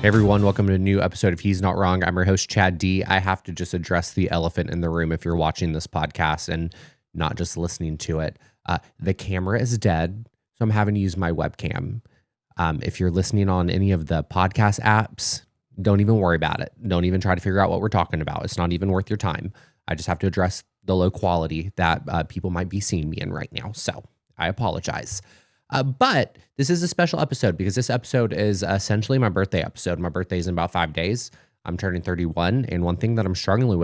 Hey everyone, welcome to a new episode of He's Not Wrong. I'm your host, Chad D. I have to just address the elephant in the room if you're watching this podcast and not just listening to it. The camera is dead, so I'm having to use my webcam. If you're listening on any of the podcast apps, don't even worry about it. Don't even try to figure out what we're talking about. It's not even worth your time. I just have to address the low quality that people might be seeing me in right now. So I apologize. But this is a special episode because this episode is essentially my birthday episode. My birthday is in about 5 days. I'm turning 31, and one thing that I'm struggling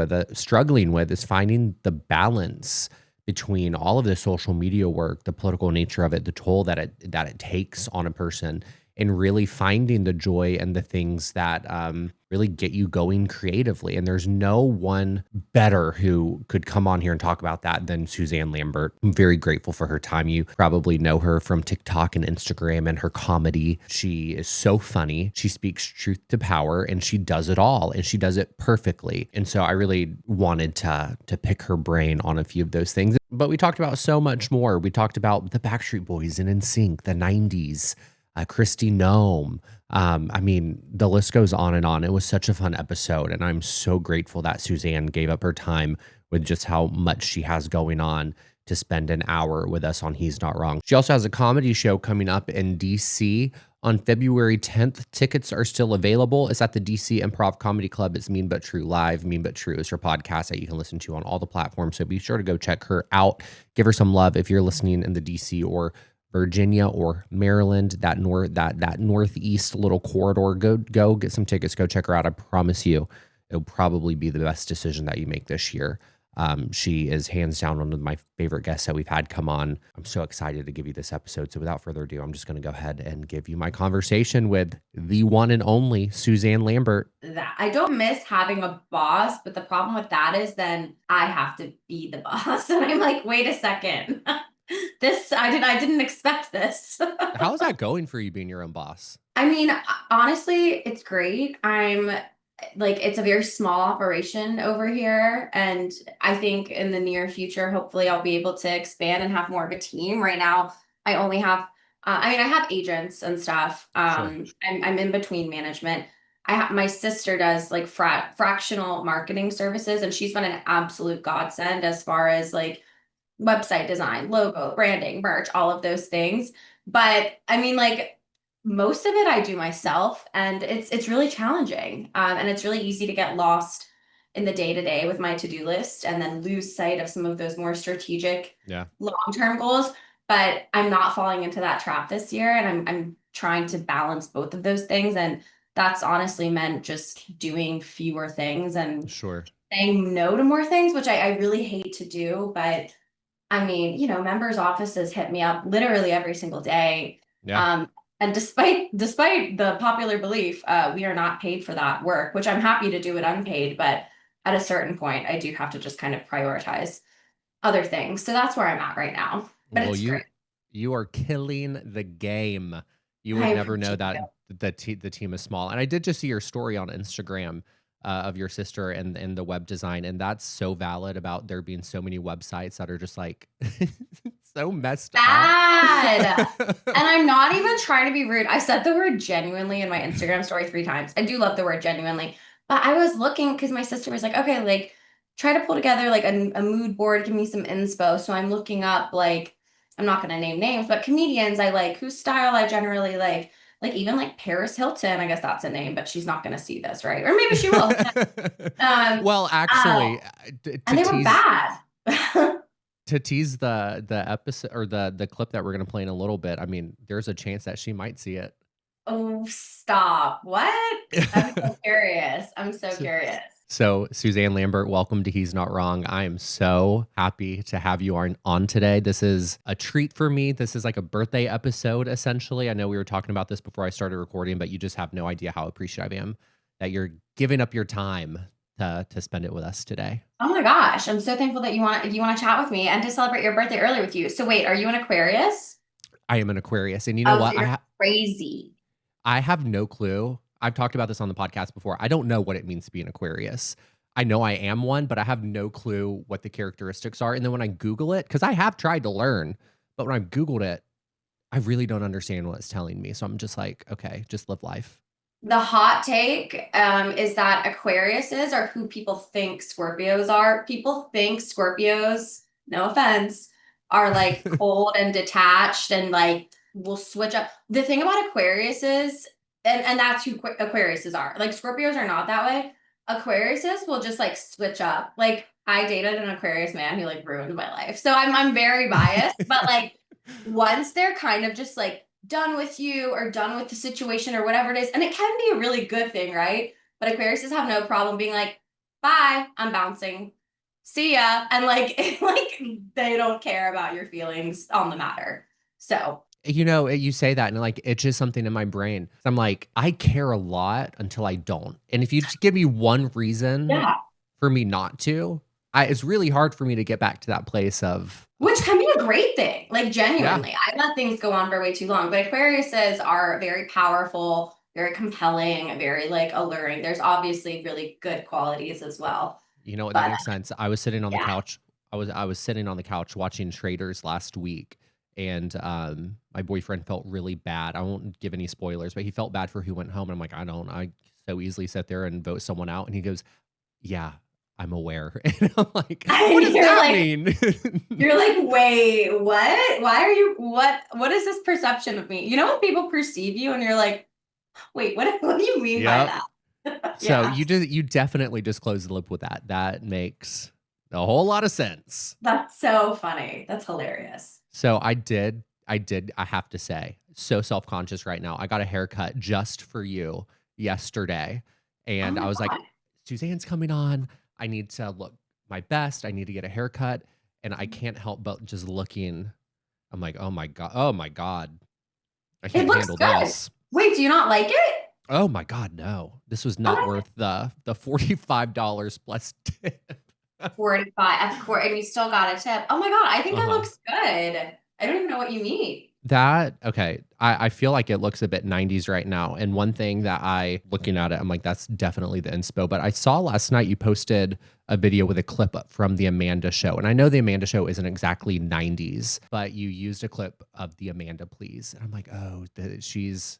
with is finding the balance between all of the social media work, the political nature of it, the toll that it takes on a person, and really finding the joy and the things that really get you going creatively. And there's no one better who could come on here and talk about that than Suzanne Lambert. I'm very grateful for her time. You probably know her from TikTok and Instagram and her comedy. She is so funny. She speaks truth to power, and she does it all, and she does it perfectly. And so I really wanted to pick her brain on a few of those things. But we talked about so much more. We talked about the Backstreet Boys and NSYNC, the 90s, Kristi Noem. I mean, the list goes on and on. It was such a fun episode, and I'm so grateful that Suzanne gave up her time with just how much she has going on to spend an hour with us on He's Not Wrong. She also has a comedy show coming up in DC on February 10th. Tickets are still available. It's at the DC Improv Comedy Club. It's Mean But True Live. Mean But True is her podcast that you can listen to on all the platforms. So be sure to go check her out. Give her some love if you're listening in the DC or Virginia or Maryland, that northeast little corridor. Go get some tickets. Go check her out. I promise you, it'll probably be the best decision that you make this year. She is hands down one of my favorite guests that we've had come on. I'm so excited to give you this episode. So without further ado, I'm just going to go ahead and give you my conversation with the one and only Suzanne Lambert. That I don't miss having a boss, but the problem with that is then I have to be the boss, and I'm like, wait a second. I didn't expect this. How's that going for you being your own boss? I mean, honestly, it's great. It's a very small operation over here, and I think in the near future, hopefully I'll be able to expand and have more of a team. Right now, I only have I have agents and stuff. Sure. I'm in between management. My sister does like fractional marketing services, and she's been an absolute godsend as far as like website design, logo, branding, merch, all of those things. But I mean, like most of it I do myself, and it's really challenging. And it's really easy to get lost in the day to day with my to-do list and then lose sight of some of those more strategic long-term goals. But I'm not falling into that trap this year, and I'm trying to balance both of those things. And that's honestly meant just doing fewer things and Sure. saying no to more things, which I really hate to do. But I mean, members' offices hit me up literally every single day. Yeah. And despite the popular belief, we are not paid for that work, which I'm happy to do it unpaid. But at a certain point, I do have to just kind of prioritize other things. So that's where I'm at right now. But Well, it's great. you are killing the game. You would I never know appreciate that it. the team is small. And I did just see your story on Instagram of your sister and the web design, and that's so valid about there being so many websites that are just like so messed Bad. up. And I'm not even trying to be rude. I said the word genuinely in my Instagram story 3 times. I do love the word genuinely. But I was looking because my sister was like, okay, like try to pull together like a mood board, give me some inspo. So I'm looking up like, I'm not going to name names, but comedians I like, whose style I generally like even like Paris Hilton. I guess that's a name, but she's not going to see this, right? Or maybe she will. Um, Well, uh, actually, and they were bad. to tease the episode or the clip that we're gonna play in a little bit, I mean, there's a chance that she might see it. Oh, stop. What? I'm so curious. I'm so So, curious. so, Suzanne Lambert, welcome to He's Not Wrong. I am so happy to have you on today. This is a treat for me. This is like a birthday episode, essentially. I know we were talking about this before I started recording, but you just have no idea how appreciative I am that you're giving up your time to spend it with us today. Oh my gosh. I'm so thankful that you want to chat with me and to celebrate your birthday early with you. So wait, are you an Aquarius? I am an Aquarius, and you know Oh, so what? you're crazy. I have no clue. I've talked about this on the podcast before. I don't know what it means to be an Aquarius. I know I am one, but I have no clue what the characteristics are. And then when I Google it, because I have tried to learn, but when I Googled it, I really don't understand what it's telling me. So I'm just like, okay, just live life. The hot take is that Aquariuses are who people think Scorpios are. People think Scorpios, no offense, are like cold and detached and like will switch up. The thing about Aquariuses, and that's who Aquariuses are. Like Scorpios are not that way. Aquariuses will just like switch up. Like I dated an Aquarius man who like ruined my life. So I'm very biased, but like once they're kind of just like done with you or done with the situation or whatever it is, and it can be a really good thing, right? But Aquariuses have no problem being like, bye, I'm bouncing. See ya. And like like they don't care about your feelings on the matter. So You know, you say that and like it's just something in my brain. I'm like, I care a lot until I don't. And if you just give me one reason yeah. for me not to, it's really hard for me to get back to that place of, Which can be a great thing, like yeah, genuinely. I let things go on for way too long, but Aquariuses are very powerful, very compelling, very like alluring. There's obviously really good qualities as well. you know what, that But makes sense. I was sitting on the yeah. couch. I was sitting on the couch watching Traders last week, and my boyfriend felt really bad. I won't give any spoilers, but he felt bad for who went home. And I'm like, I so easily sit there and vote someone out. And he goes, yeah, I'm aware. And I'm like, what And does you're that like, mean? you're like, wait, what? Why are you what is this perception of me? You know when people perceive you and you're like, wait, what do you mean by Yep. that? So Yeah. you definitely just closed the loop with that. That makes a whole lot of sense. That's so funny. That's hilarious. So I have to say, so self-conscious right now. I got a haircut just for you yesterday. Oh And my I was like, God. Suzanne's coming on. I need to look my best. I need to get a haircut. And I can't help but just looking. I'm like, oh my God. Oh my God. I It can't looks handle good. this. Wait, do you not like it? Oh my God, no. This was not Okay. worth the $45 plus tip. 45, of course, and you still got a tip. Oh my God, I think that Uh-huh. looks good. I don't even know what you mean. That okay. I feel like it looks a bit 90s right now. And one thing that looking at it, I'm like, that's definitely the inspo. But I saw last night you posted a video with a clip up from the Amanda show. And I know the Amanda show isn't exactly 90s, but you used a clip of the Amanda Please. And I'm like, oh, she's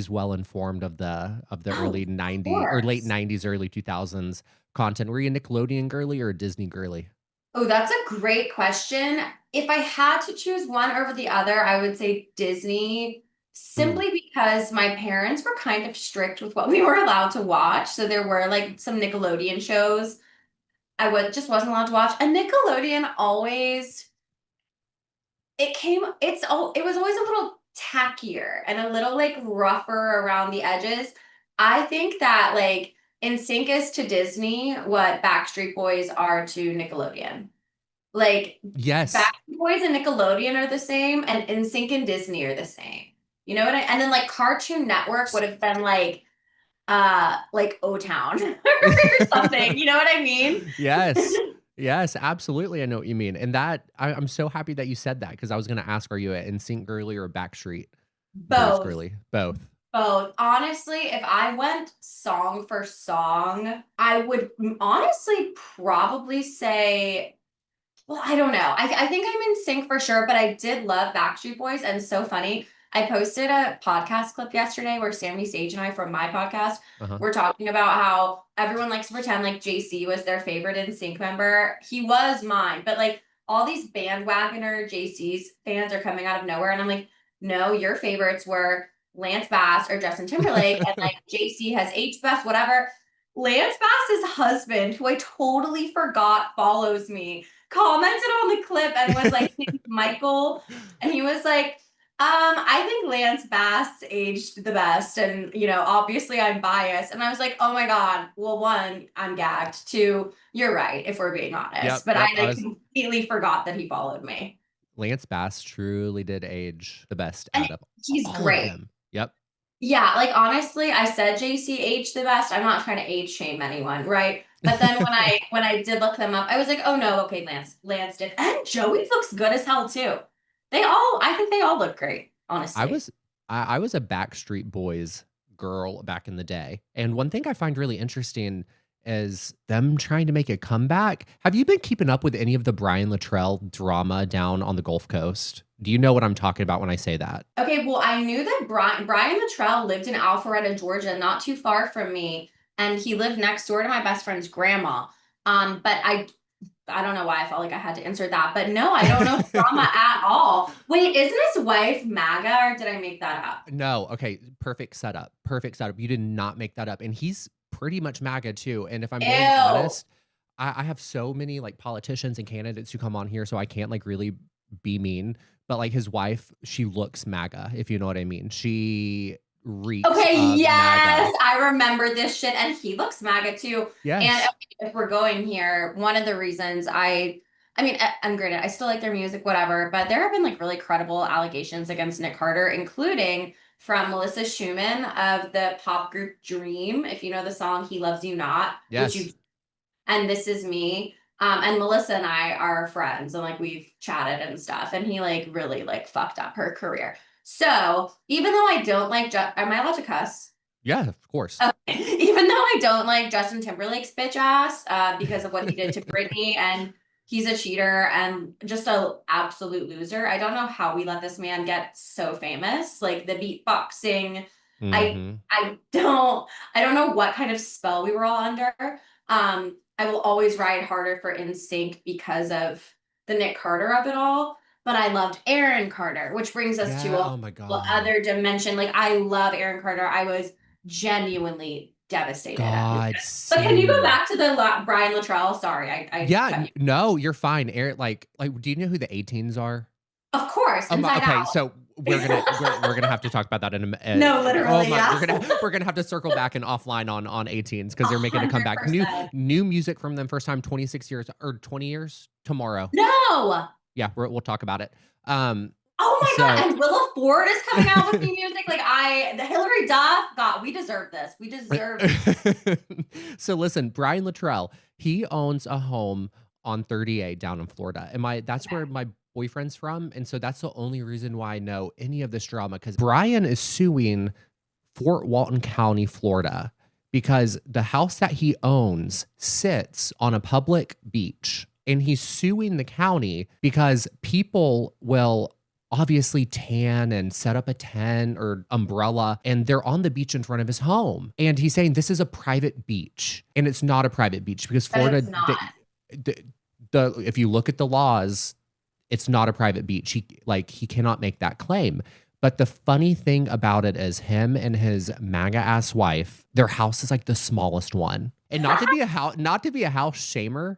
well informed of the Oh, early of 90s or late course. 90s, early 2000s content. Were you a Nickelodeon girly or a Disney girly? Oh, that's a great question. If I had to choose one over the other, I would say Disney, Mm. simply because my parents were kind of strict with what we were allowed to watch. So there were like some Nickelodeon shows just wasn't allowed to watch. And Nickelodeon always it was always a little tackier and a little like rougher around the edges. I think that like NSYNC is to Disney what Backstreet Boys are to Nickelodeon. Like Yes. Backstreet Boys and Nickelodeon are the same, and NSYNC and Disney are the same. You know what and then like Cartoon Network would have been like O Town or something. You know what I mean? Yes. Yes, absolutely. I know what you mean. And I'm so happy that you said that because I was going to ask, are you an NSYNC girly or a Backstreet Boys Both. girly? Both. Both. Honestly, if I went song for song, I would honestly probably say, well, I don't know. I think I'm in sync for sure, but I did love Backstreet Boys, and so funny. I posted a podcast clip yesterday where Sammy Sage and I from my podcast Uh-huh. were talking about how everyone likes to pretend like JC was their favorite in sync member. He was mine, but like all these bandwagoner JC's fans are coming out of nowhere, and I'm like, no, your favorites were Lance Bass or Justin Timberlake, and like JC has H Best, whatever. Lance Bass's husband, who I totally forgot follows me, commented on the clip and was like, Michael, and he was like, I think Lance Bass aged the best, and obviously I'm biased. And I was like, oh my God, well, one, I'm gagged. Two, you're right, if we're being honest. Yep, But I yep. like completely forgot that he followed me. Lance Bass truly did age the best And out of he's all of great. them. Yep. Yeah, like honestly, I said JCH the best. I'm not trying to age shame anyone, right? But then when I did look them up, I was like, oh no, okay, Lance did. And Joey looks good as hell too. I think they all look great, I honestly. was I was a Backstreet Boys girl back in the day. And one thing I find really interesting is them trying to make a comeback. Have you been keeping up with any of the Brian Luttrell drama down on the Gulf Coast? Do you know what I'm talking about when I say that? Okay, well, I knew that Brian Luttrell lived in Alpharetta, Georgia, not too far from me, and he lived next door to my best friend's grandma. But I don't know why I felt like I had to insert that, but no, I don't know drama at all. Wait, isn't his wife MAGA, or did I make that up? No, okay, perfect setup. Perfect setup. You did not make that up. And he's pretty much MAGA too. And if I'm being Ew. honest, I have so many like politicians and candidates who come on here, so I can't like really be mean. But like his wife, she looks MAGA, if you know what I mean. She reeks Okay, of MAGA. yes, I remember this shit, and he looks MAGA too. And Yes. if we're going here, one of the reasons I mean, I'm granted, I still like their music, whatever, but there have been like really credible allegations against Nick Carter, including from Melissa Schumann of the pop group Dream. If you know the song "He Loves You Not," which you Yes. and This Is Me. And Melissa and I are friends and like we've chatted and stuff. And he like really like fucked up her career. So even though I don't like, am I allowed to cuss? Yeah, of course. Okay. Even though I don't like Justin Timberlake's bitch ass because of what he did to Britney, and he's a cheater and just a absolute loser. I don't know how we let this man get so famous. Like the beatboxing, I Hmm. I don't know what kind of spell we were all under. I will always ride harder for NSYNC because of the Nick Carter of it all. But I loved Aaron Carter, which brings us to Yeah. a Oh my whole God. other dimension. Like I love Aaron Carter. I was genuinely devastated at his God, death. But can you go same. back to the Brian Luttrell? Sorry, I Yeah, cut you. no, you're fine. Eric, like, do you know who the 18s are? Of course, Inside Okay, Out. so we're gonna have to talk about that in No, oh literally, my, yeah. we're gonna have to circle back and offline on 18s because they're making a comeback. New 100%. new music from them, first time 26 years or 20 years tomorrow. No. Yeah, we'll talk about it. Um, Oh my so God. And Willa Ford is coming out with new music. Like the Hillary Duff, God, we deserve this. We deserve so listen, Brian Luttrell, he owns a home on 38 down in Florida. And that's where my boyfriend's from. And so that's the only reason why I know any of this drama. Because Brian is suing Fort Walton County, Florida, because the house that he owns sits on a public beach. And he's suing the county because people will obviously tan and set up a tent or umbrella and they're on the beach in front of his home. And he's saying this is a private beach and it's not a private beach because that Florida it's not. the, the if you look at the laws, it's not a private beach. He cannot make that claim. But the funny thing about it is him and his MAGA ass wife, their house is like the smallest one. And not to be a house shamer,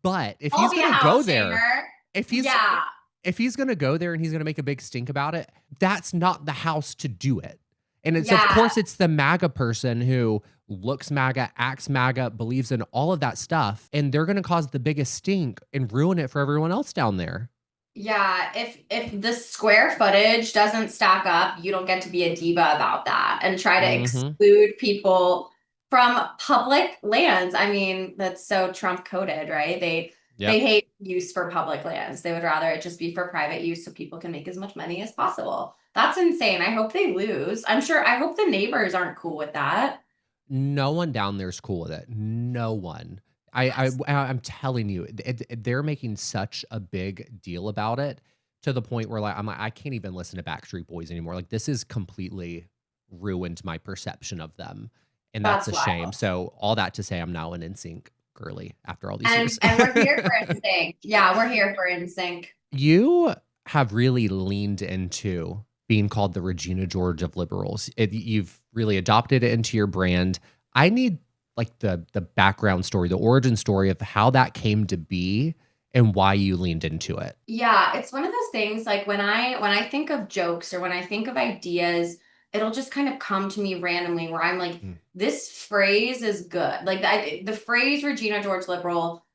but if I'll he's be a gonna go house there, shamer. if he's Yeah. if he's gonna go there and he's gonna make a big stink about it, that's not the house to do it. And it's of Yeah. course it's the MAGA person who looks MAGA, acts MAGA, believes in all of that stuff, and they're gonna cause the biggest stink and ruin it for everyone else down there. Yeah, if the square footage doesn't stack up, you don't get to be a diva about that and try to Mhm. exclude people from public lands. I mean, that's so Trump coded, right? They Yep. hate use for public lands. They would rather it just be for private use so people can make as much money as possible. That's insane. I hope they lose. I hope the neighbors aren't cool with that. No one down there is cool with it. No one. I'm telling you, they're making such a big deal about it to the point where I'm like, I can't even listen to Backstreet Boys anymore. Like this has completely ruined my perception of them, and that's That's a why. shame. So all that to say, I'm now an NSYNC girly after all these And years. we're here for NSYNC. Yeah, we're here for NSYNC. You have really leaned into being called the Regina George of liberals. You've really adopted it into your brand. I need like the background story, the origin story of how that came to be and why you leaned into it. Yeah, it's one of those things like when I think of jokes or when I think of ideas, it'll just kind of come to me randomly where I'm like, Mm. this phrase is good. Like the phrase Regina George liberal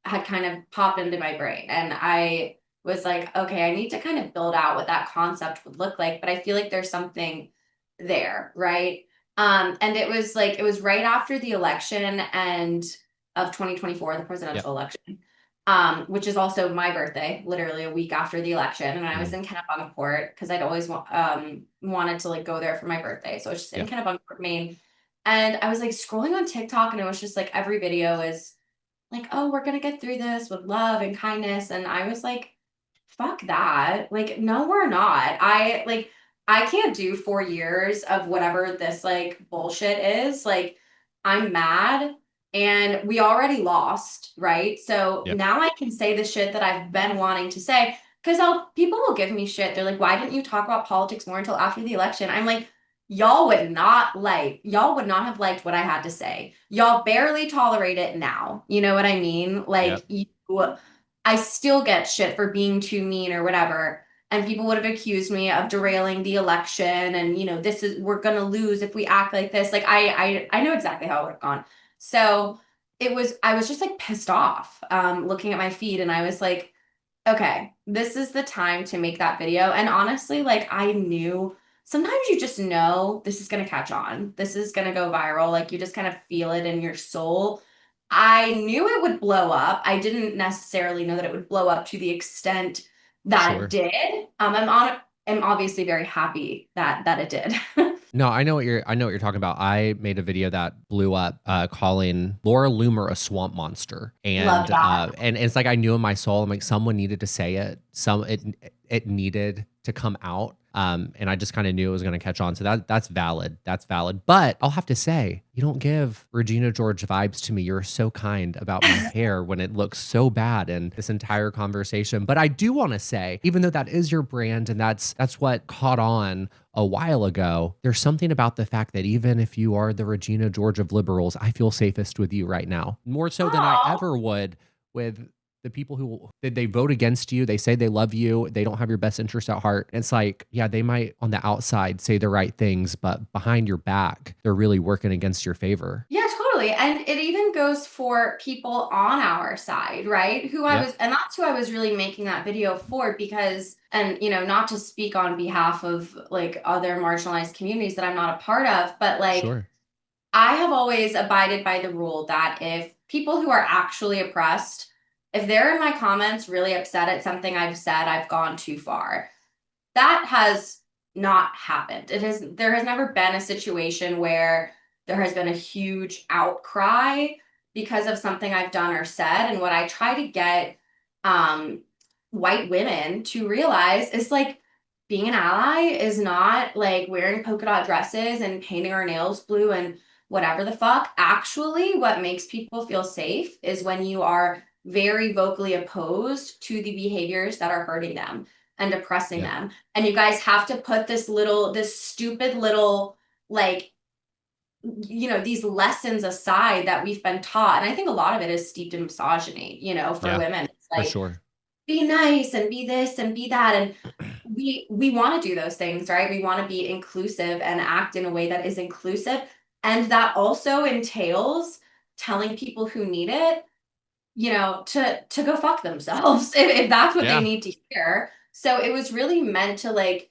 had kind of popped into my brain. And I was like, okay, I need to kind of build out what that concept would look like, but I feel like there's something there, right? And it was right after the election and of 2024, the Yep. presidential election, which is also my birthday, literally a week after the election. And I was Mm. in Kennebunkport because I'd always wanted to like go there for my birthday. So I was just in Yep. Kennebunkport, Maine. And I was like scrolling on TikTok and it was just like every video is like, oh, we're gonna get through this with love and kindness. And I was like, fuck that. Like, no, we're not. I can't do 4 years of whatever this like bullshit is. Like, I'm mad and we already lost, right? So Yep. now I can say the shit that I've been wanting to say. Because I'll people will give me shit. They're like, why didn't you talk about politics more until after the election? I'm like, y'all would not have liked what I had to say. Y'all barely tolerate it now. You know what I mean? Yep. Like I still get shit for being too mean or whatever. And people would have accused me of derailing the election and this is we're gonna lose if we act like this. Like I know exactly how it would have gone. So I was just like pissed off looking at my feed and I was like, okay, this is the time to make that video. And honestly, like I knew sometimes you just know this is going to catch on. This is going to go viral. Like you just kind of feel it in your soul. I knew it would blow up. I didn't necessarily know that it would blow up to the extent that it Sure. did. I'm obviously very happy that it did. No, I know what you're talking about. I made a video that blew up calling Laura Loomer a swamp monster. Love that. And it's like I knew in my soul, I'm like, someone needed to say it. It needed to come out. And I just kind of knew it was going to catch on. So that's valid. That's valid. But I'll have to say, you don't give Regina George vibes to me. You're so kind about my hair when it looks so bad in this entire conversation. But I do want to say, even though that is your brand and that's what caught on a while ago, there's something about the fact that even if you are the Regina George of liberals, I feel safest with you right now. More so than I Oh, ever would with the people who they vote against you. They say they love you. They don't have your best interest at heart. It's like, yeah, they might on the outside say the right things, but behind your back, they're really working against your favor. yeah, totally. And it even goes for people on our side, right? Yep. And that's who I was really making that video for because, and not to speak on behalf of like other marginalized communities that I'm not a part of, but like Sure. I have always abided by the rule that if people who are actually oppressed, if they're in my comments really upset at something I've said, I've gone too far. That has not happened. There has never been a situation where there has been a huge outcry because of something I've done or said. And what I try to get um, white women to realize is like being an ally is not like wearing polka dot dresses and painting our nails blue and whatever the fuck. Actually, what makes people feel safe is when you are very vocally opposed to the behaviors that are hurting them and oppressing Yep. them. And you guys have to put this stupid little, like, these lessons aside that we've been taught. And I think a lot of it is steeped in misogyny, for Yeah, women. It's for like, sure. be nice and be this and be that. And we want to do those things, right? We want to be inclusive and act in a way that is inclusive. And that also entails telling people who need it to go fuck themselves if that's what they Yeah. need to hear. So it was really meant to like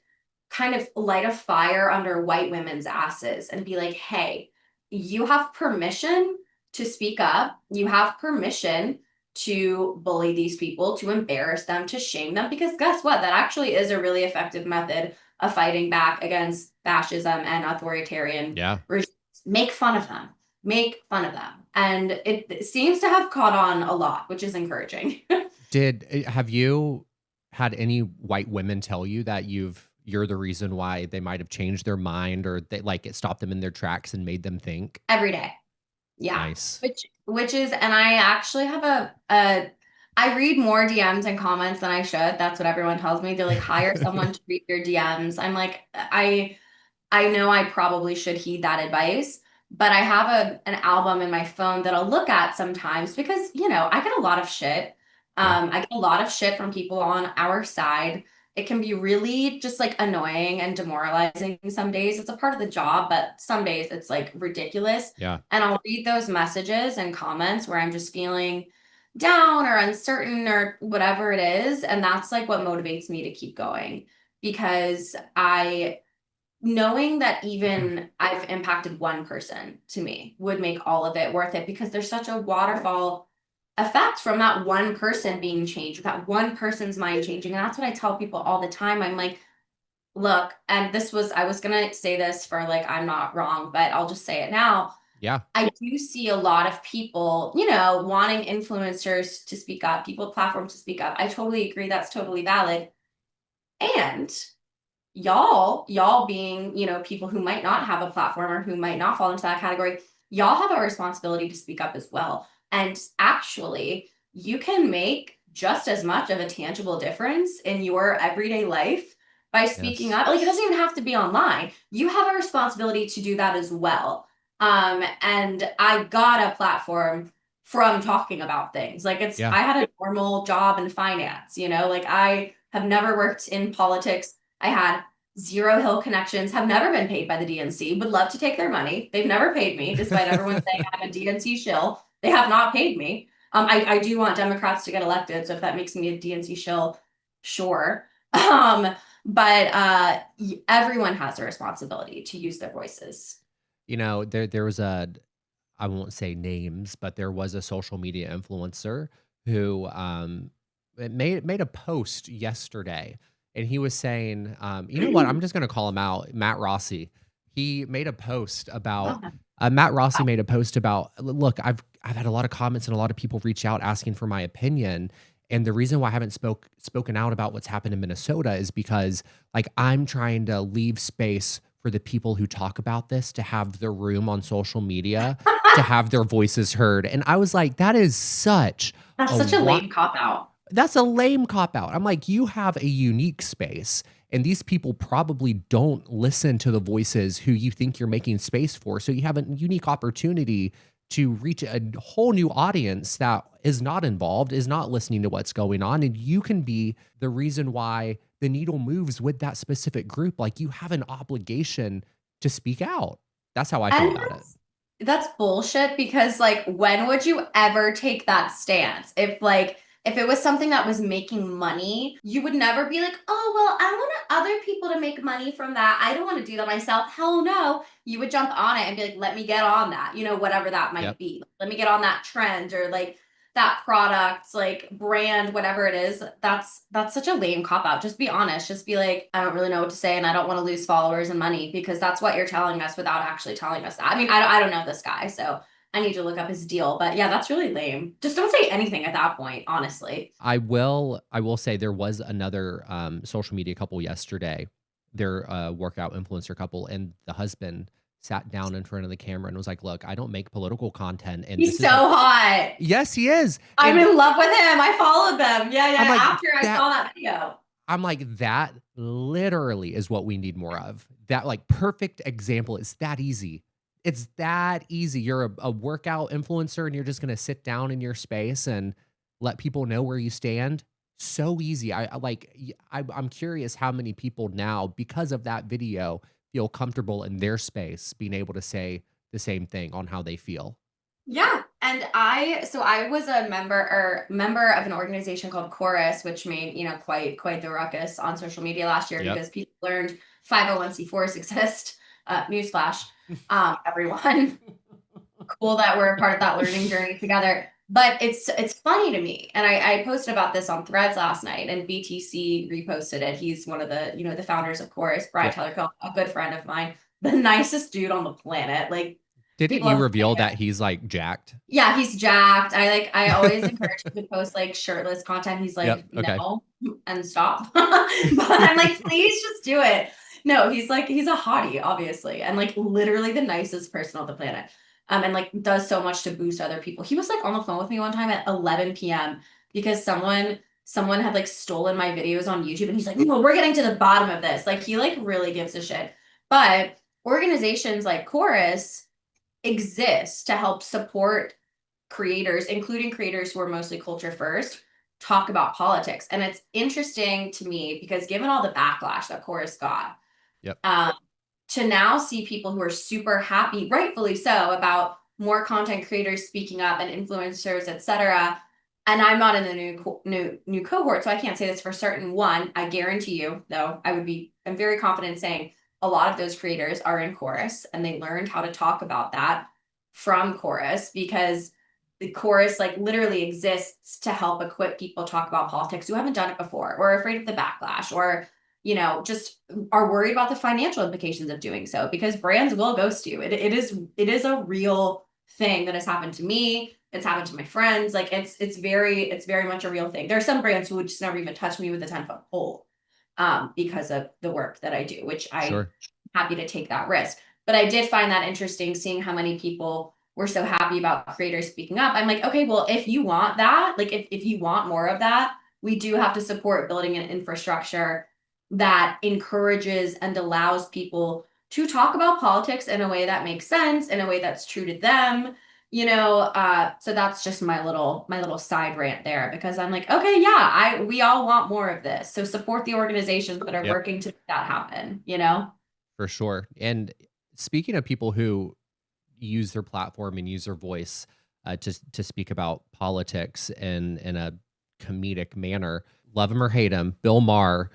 kind of light a fire under white women's asses and be like, hey, you have permission to speak up. You have permission to bully these people, to embarrass them, to shame them, because guess what? That actually is a really effective method of fighting back against fascism and authoritarian Yeah. regimes. Make fun of them, make fun of them. And it seems to have caught on a lot, which is encouraging. Have you had any white women tell you that you're the reason why they might have changed their mind or they like it stopped them in their tracks and made them think? Every day. Yeah. Nice. Which is, and I actually have I read more DMs and comments than I should. That's what everyone tells me. They're like, hire someone to read your DMs. I'm like, I know I probably should heed that advice, but I have an album in my phone that I'll look at sometimes because, I get a lot of shit. Yeah. I get a lot of shit from people on our side. It can be really just like annoying and demoralizing some days. It's a part of the job, but some days it's like ridiculous. Yeah. And I'll read those messages and comments where I'm just feeling down or uncertain or whatever it is. And that's like what motivates me to keep going because knowing that even I've impacted one person to me would make all of it worth it because there's such a waterfall effect from that one person being changed, that one person's mind changing. And that's what I tell people all the time. I'm like, Look, and I was gonna say this for like, I'm not wrong, but I'll just say it now. Yeah. I do see a lot of people, wanting influencers to speak up, people with platforms to speak up. I totally agree. That's totally valid. And y'all being, people who might not have a platform or who might not fall into that category, y'all have a responsibility to speak up as well. And actually, you can make just as much of a tangible difference in your everyday life by speaking Yes. up. Like, it doesn't even have to be online. You have a responsibility to do that as well. And I got a platform from talking about things. Like, Yeah. I had a normal job in finance, like I have never worked in politics. I had zero Hill connections, have never been paid by the DNC, would love to take their money. They've never paid me, despite everyone saying I'm a DNC shill. They have not paid me. I do want Democrats to get elected, so if that makes me a DNC shill, sure. But everyone has a responsibility to use their voices. There was I won't say names, but there was a social media influencer who made a post yesterday, and he was saying, you know what, I'm just gonna call him out, Matt Rossi. He made a post about Matt Rossi made a post about, look, I've had a lot of comments and a lot of people reach out asking for my opinion. And the reason why I haven't spoken out about what's happened in Minnesota is because like I'm trying to leave space for the people who talk about this to have the room on social media to have their voices heard. And I was like, that is such That's a such a lame cop out. that's a lame cop out. I'm like, you have a unique space, and these people probably don't listen to the voices who you think you're making space for. So you have a unique opportunity to reach a whole new audience that is not involved, is not listening to what's going on. And you can be the reason why the needle moves with that specific group. Like you have an obligation to speak out. That's how I feel And about it. that's bullshit because like when would you ever take that stance? If it was something that was making money, you would never be like, "Oh, well, I want other people to make money from that. I don't want to do that myself." Hell no. You would jump on it and be like, "Let me get on that." Whatever that might Yep. be. Let me get on that trend or like that product, like brand, whatever it is. That's such a lame cop out. Just be honest. Just be like, I don't really know what to say and I don't want to lose followers and money because that's what you're telling us without actually telling us that. I mean, I don't know this guy, so I need to look up his deal. But yeah, that's really lame. Just don't say anything at that point, honestly. I will say there was another social media couple yesterday. They're a workout influencer couple, and the husband sat down in front of the camera and was like, "Look, I don't make political content, and He's this so isn't." hot. Yes, he is, I'm and in love with him. I followed them. Yeah, I'm yeah. like After I that. saw that video. I'm like that. Literally, is what we need more of. That like perfect example. It's that easy. It's that easy. You're a workout influencer, and you're just gonna sit down in your space and let people know where you stand. So easy. I'm curious how many people now, because of that video, feel comfortable in their space, being able to say the same thing on how they feel. Yeah, and I was a member of an organization called Chorus, which made, quite the ruckus on social media last year Yep. because people learned 501(c)(4)s exist. Newsflash, everyone. Cool that we're a part of that learning journey together. But it's funny to me, and I posted about this on Threads last night, and BTC reposted it. He's one of the the founders of Chorus, Brian Yep. Tellerco, a good friend of mine, the nicest dude on the planet. Like Didn't people you have reveal that he's like jacked? yeah, he's jacked. I always encourage him to post like shirtless content. He's Yep. like, Okay. no, and stop. But I'm like, please just do it. No, he's a hottie, obviously, and like literally the nicest person on the planet. And like does so much to boost other people. He was like on the phone with me one time at 11 p.m. because someone had like stolen my videos on YouTube, and he's like, no, we're getting to the bottom of this. Like he like really gives a shit. But organizations like Chorus exists to help support creators, including creators who are mostly culture first, talk about politics. And it's interesting to me because given all the backlash that Chorus got, Yep. um, to now see people who are super happy, rightfully so, about more content creators speaking up and influencers, etc. And I'm not in the new cohort, so I can't say this for certain. One, I guarantee you, though, I'm very confident in saying a lot of those creators are in Chorus and they learned how to talk about that from Chorus because the Chorus like literally exists to help equip people talk about politics who haven't done it before or are afraid of the backlash or just are worried about the financial implications of doing so, because brands will ghost you. It is a real thing that has happened to me. It's happened to my friends. Like it's very much a real thing. There are some brands who would just never even touch me with a 10-foot pole because of the work that I do, which I'm Sure. happy to take that risk. But I did find that interesting, seeing how many people were so happy about creators speaking up. I'm like, okay, well, if you want that, like if you want more of that, we do have to support building an infrastructure that encourages and allows people to talk about politics in a way that makes sense, in a way that's true to them. So that's just my little side rant there, because I'm like, okay, yeah, we all want more of this. So support the organizations that are Yep. working to make that happen. For sure. And speaking of people who use their platform and use their voice to speak about politics in a comedic manner, love him or hate him, Bill Maher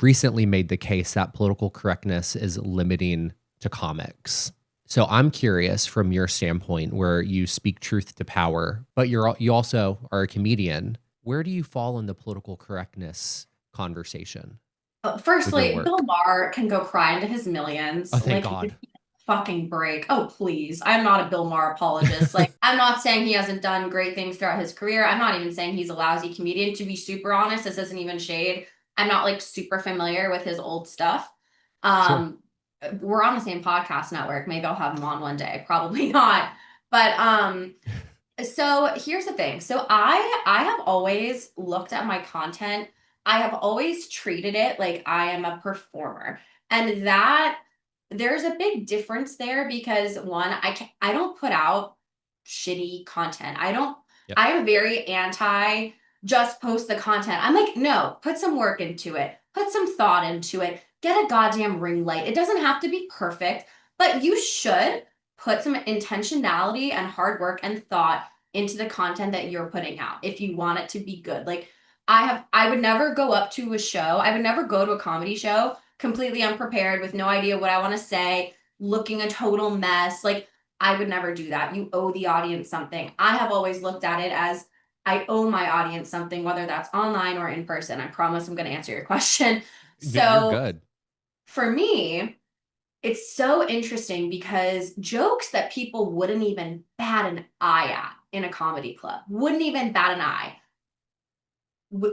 recently made the case that political correctness is limiting to comics. So I'm curious, from your standpoint, where you speak truth to power, but you also are a comedian. Where do you fall in the political correctness conversation with your Firstly, Bill work? Maher can go cry into his Oh, millions. thank Like, give God. me a fucking break. Oh, please. I'm not a Bill Maher apologist. Like, I'm not saying he hasn't done great things throughout his career. I'm not even saying he's a lousy comedian. To be super honest, this isn't even shade. I'm not like super familiar with his old stuff. Sure. Um, we're on the same podcast network. Maybe I'll have him on one day. Probably not. But so here's the thing. So I have always looked at my content. I have always treated it like I am a performer. And that there's a big difference there, because one, I don't put out shitty content. Yep. I am very anti just post the content. I'm like, no, put some work into it. Put some thought into it. Get a goddamn ring light. It doesn't have to be perfect, but you should put some intentionality and hard work and thought into the content that you're putting out if you want it to be good. Like, I would never go up to a show. I would never go to a comedy show completely unprepared with no idea what I want to say, looking a total mess. Like, I would never do that. You owe the audience something. I have always looked at it as I owe my audience something, whether that's online or in person. I promise I'm going to answer your question. You're So good. for me, it's so interesting because jokes that people wouldn't even bat an eye at in a comedy club, wouldn't even bat an eye,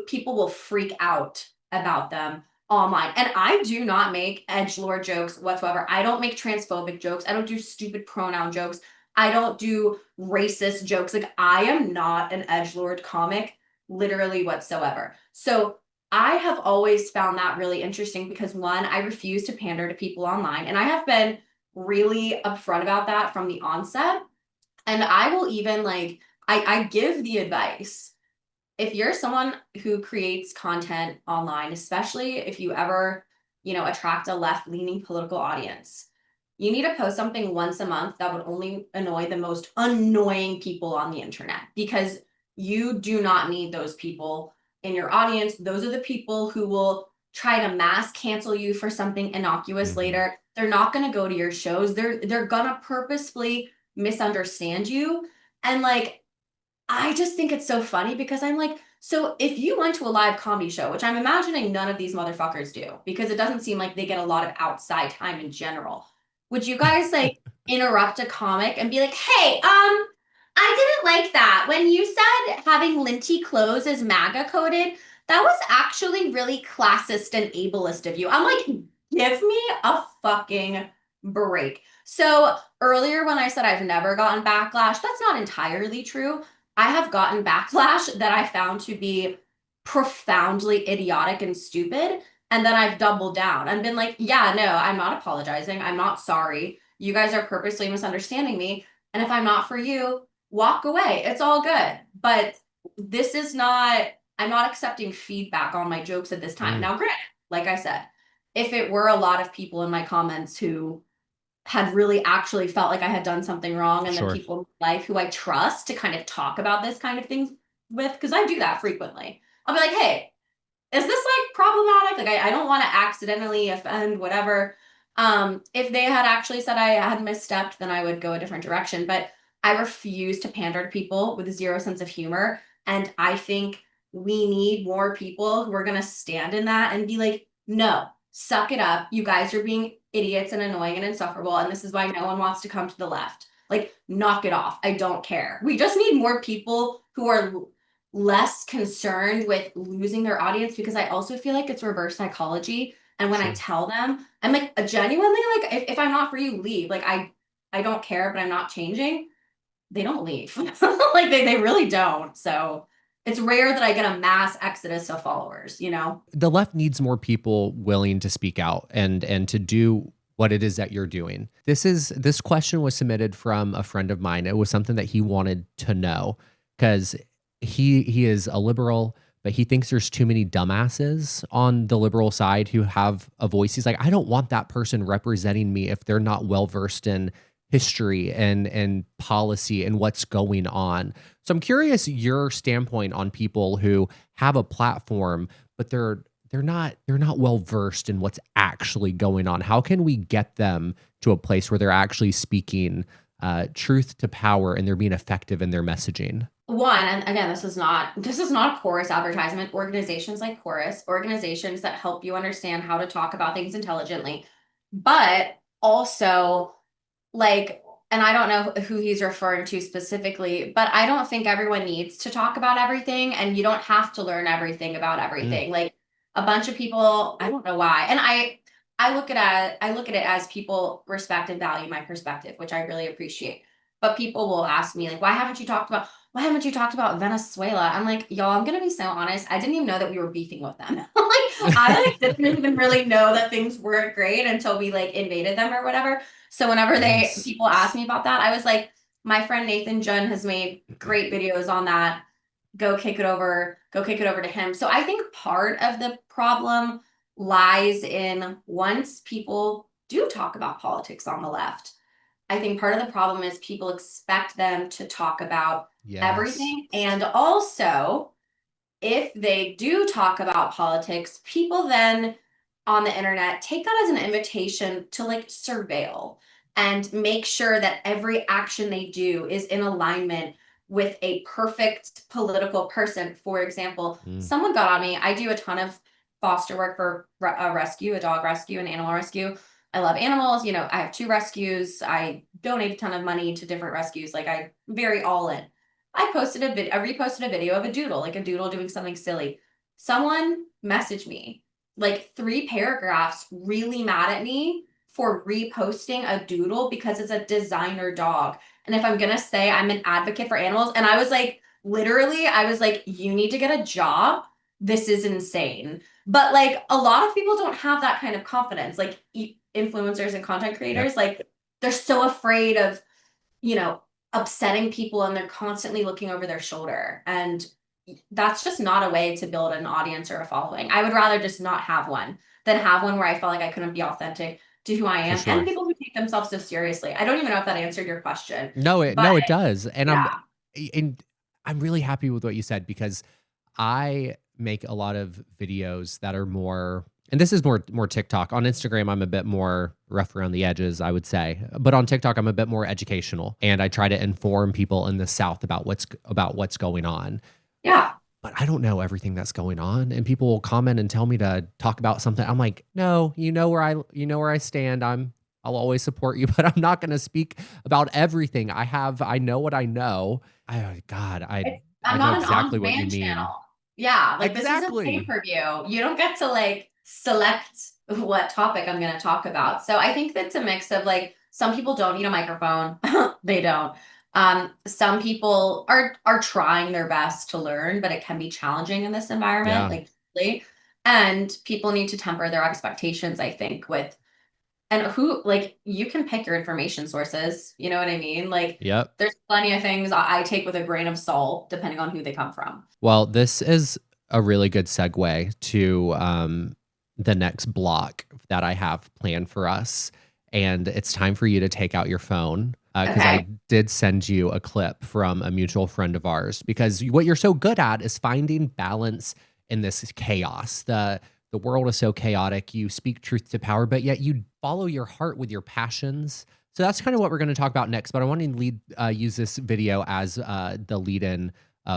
people will freak out about them online. And I do not make edgelord jokes whatsoever. I don't make transphobic jokes. I don't do stupid pronoun jokes. I don't do racist jokes. Like, I am not an edgelord comic, literally whatsoever. So I have always found that really interesting because, one, I refuse to pander to people online. And I have been really upfront about that from the onset. And I will even like, I give the advice, if you're someone who creates content online, especially if you ever, attract a left-leaning political audience, you need to post something once a month that would only annoy the most annoying people on the internet, because you do not need those people in your audience. Those are the people who will try to mass cancel you for something innocuous Hmm. later. They're not going to go to your shows. They're going to purposefully misunderstand you. And like, I just think it's so funny because I'm like, so if you went to a live comedy show, which I'm imagining none of these motherfuckers do, because it doesn't seem like they get a lot of outside time in general, would you guys like interrupt a comic and be like, hey, I didn't like that. When you said having linty clothes is MAGA coded, that was actually really classist and ableist of you. I'm like, give me a fucking break. So earlier when I said I've never gotten backlash, that's not entirely true. I have gotten backlash that I found to be profoundly idiotic and stupid. And then I've doubled down and been like, yeah, no, I'm not apologizing. I'm not sorry. You guys are purposely misunderstanding me. And if I'm not for you, walk away. It's all good. But this is not, I'm not accepting feedback on my jokes at this time. Mm, Now, granted, like I said, if it were a lot of people in my comments who had really actually felt like I had done something wrong, and then sure. people in my life who I trust to kind of talk about this kind of things with, because I do that frequently. I'll be like, hey, is this like problematic? Like, I don't want to accidentally offend, whatever. If they had actually said I had misstepped, then I would go a different direction. But I refuse to pander to people with zero sense of humor. And I think we need more people who are going to stand in that and be like, no, suck it up. You guys are being idiots and annoying and insufferable. And this is why no one wants to come to the left. Like, knock it off. I don't care. We just need more people who are less concerned with losing their audience, because I also feel like it's reverse psychology. And when I Sure. tell them, I'm like, genuinely, like, if I'm not for you, leave. Like, I don't care, but I'm not changing. They don't leave. Like, they really don't. So it's rare that I get a mass exodus of followers, you know? The left needs more people willing to speak out and to do what it is that you're doing. This question was submitted from a friend of mine. It was something that he wanted to know because he is a liberal, but he thinks there's too many dumbasses on the liberal side who have a voice. He's like, I don't want that person representing me if they're not well versed in history and policy and what's going on. So I'm curious your standpoint on people who have a platform, but they're not well versed in what's actually going on. How can we get them to a place where they're actually speaking truth to power and they're being effective in their messaging? One, and again, this is not a Chorus advertisement. Organizations like Chorus, organizations that help you understand how to talk about things intelligently, but also, like, and I don't know who he's referring to specifically, but I don't think everyone needs to talk about everything, and you don't have to learn everything about Mm, everything. Like, a bunch of people, I don't know why. And I look at it as people respect and value my perspective, which I really appreciate. But people will ask me, like, why haven't you talked about Venezuela? I'm like, y'all, I'm gonna be so honest. I didn't even know that we were beefing with them. Like, I didn't even really know that things weren't great until we like invaded them or whatever. So whenever yes. people ask me about that, I was like, my friend Nathan Jun has made great videos on that. Go kick it over to him. So I think part of the problem lies in, once people do talk about politics on the left, I think part of the problem is people expect them to talk about Yes. everything. And also, if they do talk about politics, people then on the internet take that as an invitation to like surveil and make sure that every action they do is in alignment with a perfect political person. For example, Mm, someone got on me. I do a ton of foster work for a rescue, a dog rescue, and animal rescue. I love animals. I have two rescues. I donate a ton of money to different rescues. Like, I very all in. I reposted a video of a doodle, like a doodle doing something silly. Someone messaged me like 3 paragraphs, really mad at me for reposting a doodle because it's a designer dog. And if I'm gonna say I'm an advocate for animals, and I was like, literally, I was like, you need to get a job. This is insane. But like, a lot of people don't have that kind of confidence, like influencers and content yep. creators, like, they're so afraid of, you know, upsetting people, and they're constantly looking over their shoulder. And that's just not a way to build an audience or a following. I would rather just not have one than have one where I felt like I couldn't be authentic to who I For am, and sure. people who take themselves so seriously. I don't even know if that answered your question, but No, it does. yeah. And I'm really happy with what you said because I make a lot of videos that are more, and this is more TikTok. On Instagram, I'm a bit more rough around the edges, I would say. But on TikTok, I'm a bit more educational and I try to inform people in the South about what's going on. Yeah. But I don't know everything that's going on. And people will comment and tell me to talk about something. I'm like, no, you know where I stand. I'll always support you, but I'm not gonna speak about everything. I know what I know. God, I I'm know not an exactly what you on-demand mean. channel. Yeah, like, this isn't Exactly. pay-per-view. You don't get to like select what topic I'm going to talk about. So I think that's a mix of, like, some people don't need a microphone. They don't. Some people are trying their best to learn, but it can be challenging in this environment, Yeah. like, really. And people need to temper their expectations, I think, with, and who, like, you can pick your information sources, you know what I mean? Like, Yep. there's plenty of things I take with a grain of salt depending on who they come from. Well, this is a really good segue to the next block that I have planned for us. And it's time for you to take out your phone because I Okay. did send you a clip from a mutual friend of ours. Because what you're so good at is finding balance in this chaos. The world is so chaotic. You speak truth to power, but yet you follow your heart with your passions. So that's kind of what we're going to talk about next. But I want to use this video as the lead in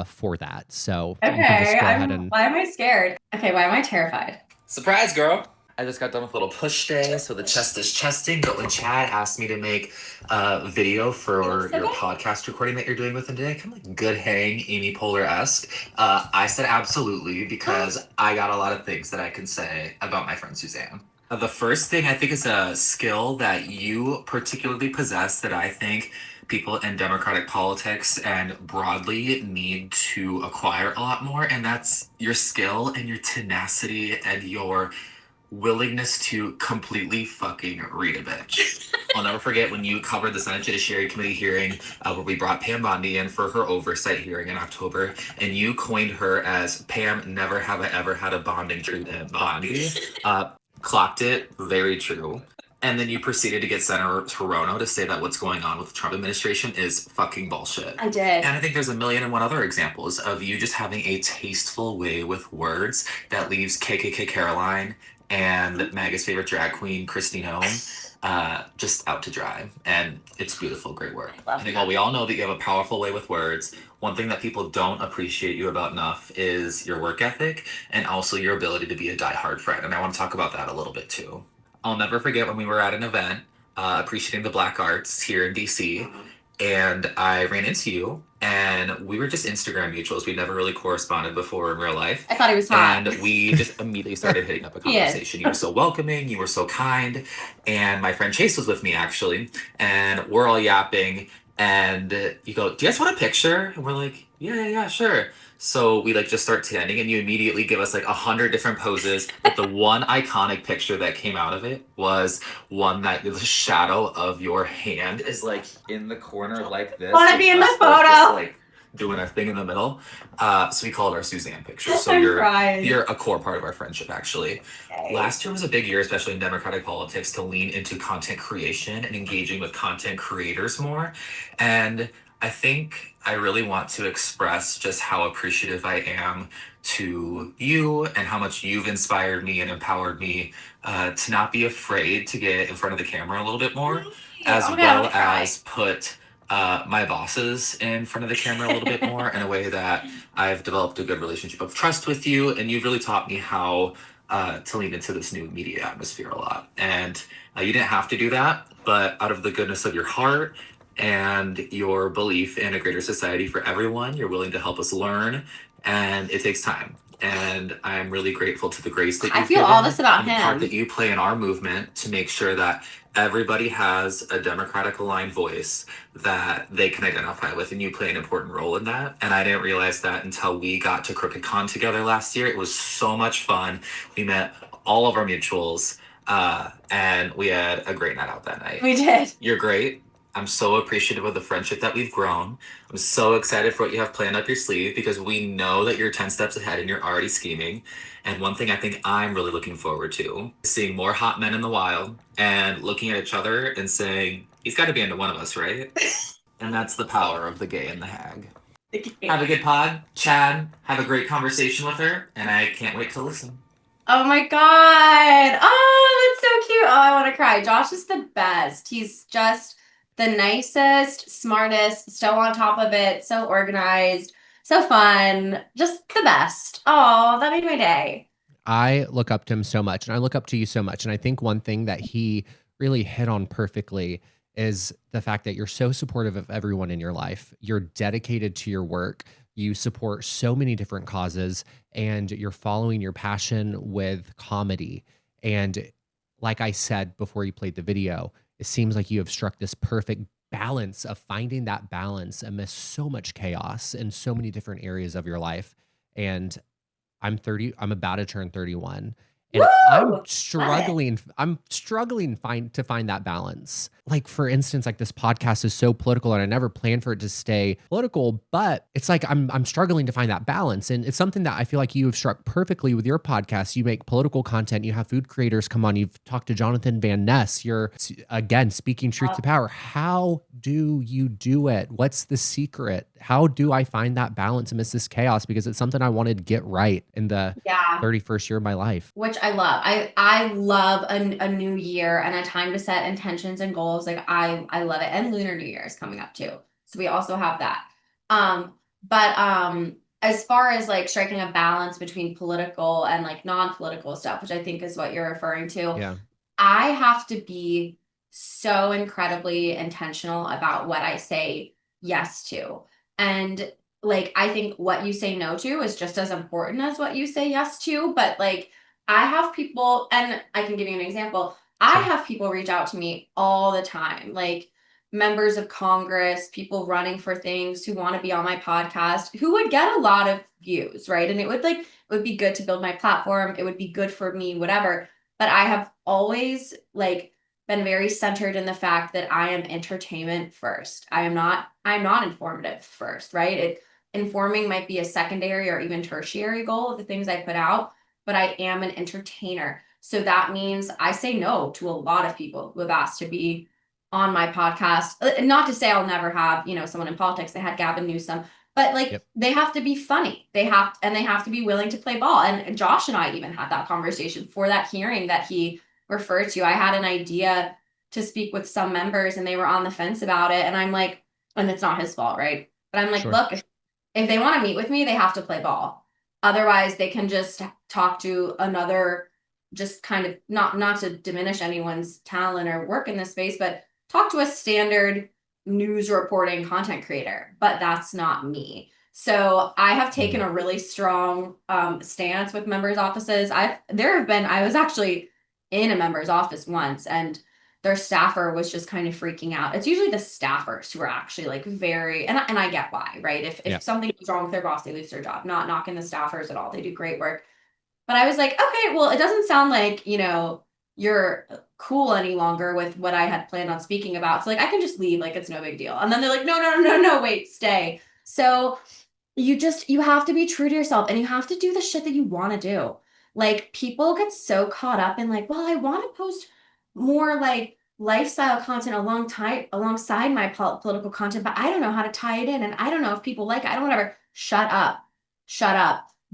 for that. So you can just Okay. go ahead and Why am I scared? Okay, why am I terrified? Surprise, girl. I just got done with a little push day, so the chest is chesting. But when Chad asked me to make a video for your podcast recording that you're doing with him today, kind of like good hang, Amy Poehler-esque, I said absolutely because I got a lot of things that I can say about my friend Suzanne. The first thing I think is a skill that you particularly possess that I think people in democratic politics and broadly need to acquire a lot more, and that's your skill and your tenacity and your willingness to completely fucking read a bitch. I'll never forget when you covered the Senate Judiciary Committee hearing where we brought Pam Bondi in for her oversight hearing in October, and you coined her as Pam, never have I ever had a bonding treatment Bondi. Clocked it, very true. And then you proceeded to get Senator Hirono to say that what's going on with the Trump administration is fucking bullshit. I did. And I think there's a million and one other examples of you just having a tasteful way with words that leaves KKK Caroline and MAGA's favorite drag queen, Kristi Noem, just out to dry. And it's beautiful, great work. I think while we all know that you have a powerful way with words, one thing that people don't appreciate you about enough is your work ethic and also your ability to be a diehard friend. And I want to talk about that a little bit too. I'll never forget when we were at an event appreciating the Black arts here in DC, and I ran into you, and we were just Instagram mutuals. We never really corresponded before in real life. I thought he was hot. And we just immediately started hitting up a conversation. You were so welcoming, you were so kind, and my friend Chase was with me actually, and we're all yapping, and you go, "Do you guys want a picture?" And we're like, yeah, sure. So we like just start tanning, and you immediately give us like 100 different poses. But the one iconic picture that came out of it was one that the shadow of your hand is like in the corner like this. Want to be in the photo? Just, like doing our thing in the middle. So we call it our Suzanne picture. So you're a core part of our friendship, actually. Okay. Last year was a big year, especially in Democratic politics, to lean into content creation and engaging with content creators more. And I think I really want to express just how appreciative I am to you and how much you've inspired me and empowered me to not be afraid to get in front of the camera a little bit more, as well as put my bosses in front of the camera a little bit more in a way that I've developed a good relationship of trust with you, and you've really taught me how to lean into this new media atmosphere a lot. And you didn't have to do that, but out of the goodness of your heart and your belief in a greater society for everyone, you're willing to help us learn, and it takes time. And I'm really grateful to the grace that you've given, all this about and the part that you play in our movement to make sure that everybody has a democratic aligned voice that they can identify with, and you play an important role in that. And I didn't realize that until we got to Crooked Con together last year. It was so much fun. We met all of our mutuals, and we had a great night out that night. We did. You're great. I'm so appreciative of the friendship that we've grown. I'm so excited for what you have planned up your sleeve, because we know that you're 10 steps ahead and you're already scheming. And one thing I think I'm really looking forward to is seeing more hot men in the wild and looking at each other and saying, he's got to be into one of us, right? And that's the power of the gay and the hag. Have a good pod, Chad. Have a great conversation with her, and I can't wait to listen. Oh my God. Oh, that's so cute. Oh, I want to cry. Josh is the best. He's just the nicest, smartest, so on top of it, so organized, so fun, just the best. Oh, that made my day. I look up to him so much, and I look up to you so much. And I think one thing that he really hit on perfectly is the fact that you're so supportive of everyone in your life. You're dedicated to your work. You support so many different causes, and you're following your passion with comedy. And like I said before you played the video, it seems like you have struck this perfect balance of finding that balance amidst so much chaos in so many different areas of your life. And I'm about to turn 31. And Woo! I'm struggling to find that balance. Like, for instance, like this podcast is so political, and I never planned for it to stay political, but it's like I'm struggling to find that balance. And it's something that I feel like you have struck perfectly with your podcast. You make political content, you have food creators come on, you've talked to Jonathan Van Ness, you're again speaking truth to power. How do you do it? What's the secret? How do I find that balance amidst this chaos? Because it's something I wanted to get right in the 31st year of my life. Which I love. I love a new year and a time to set intentions and goals. Like I love it. And Lunar New Year is coming up too. So we also have that. But as far as like striking a balance between political and like non-political stuff, which I think is what you're referring to, Yeah. I have to be so incredibly intentional about what I say yes to. And like, I think what you say no to is just as important as what you say yes to. But like, I have people, and I can give you an example. I Sure. have people reach out to me all the time, like members of Congress, people running for things who want to be on my podcast, who would get a lot of views, right? And it would be good to build my platform. It would be good for me, whatever. But I have always like been very centered in the fact that I am entertainment first. I'm not informative first, right? Informing might be a secondary or even tertiary goal of the things I put out, but I am an entertainer. So that means I say no to a lot of people who have asked to be on my podcast. Not to say I'll never have, someone in politics. They had Gavin Newsom, but like Yep. they have to be funny. They have to be willing to play ball. And Josh and I even had that conversation for that hearing that he referred to. I had an idea to speak with some members and they were on the fence about it. And I'm like, and it's not his fault, right? But I'm like, Sure. look, if they want to meet with me, they have to play ball. Otherwise, they can just talk to another, just kind of not to diminish anyone's talent or work in this space, but talk to a standard news reporting content creator. But that's not me. So I have taken a really strong stance with members' offices. I was actually in a member's office once, and their staffer was just kind of freaking out. It's usually the staffers who are actually like very, and I get why, right? If something is wrong with their boss, they lose their job. Not knocking the staffers at all. They do great work. But I was like, okay, well, it doesn't sound like, you're cool any longer with what I had planned on speaking about. So like, I can just leave, like it's no big deal. And then they're like, no, wait, stay. So you have to be true to yourself and you have to do the shit that you want to do. Like people get so caught up in like, well, I want to post more like lifestyle content alongside my political content, but I don't know how to tie it in. And I don't know if people like it. I don't whatever. Shut up.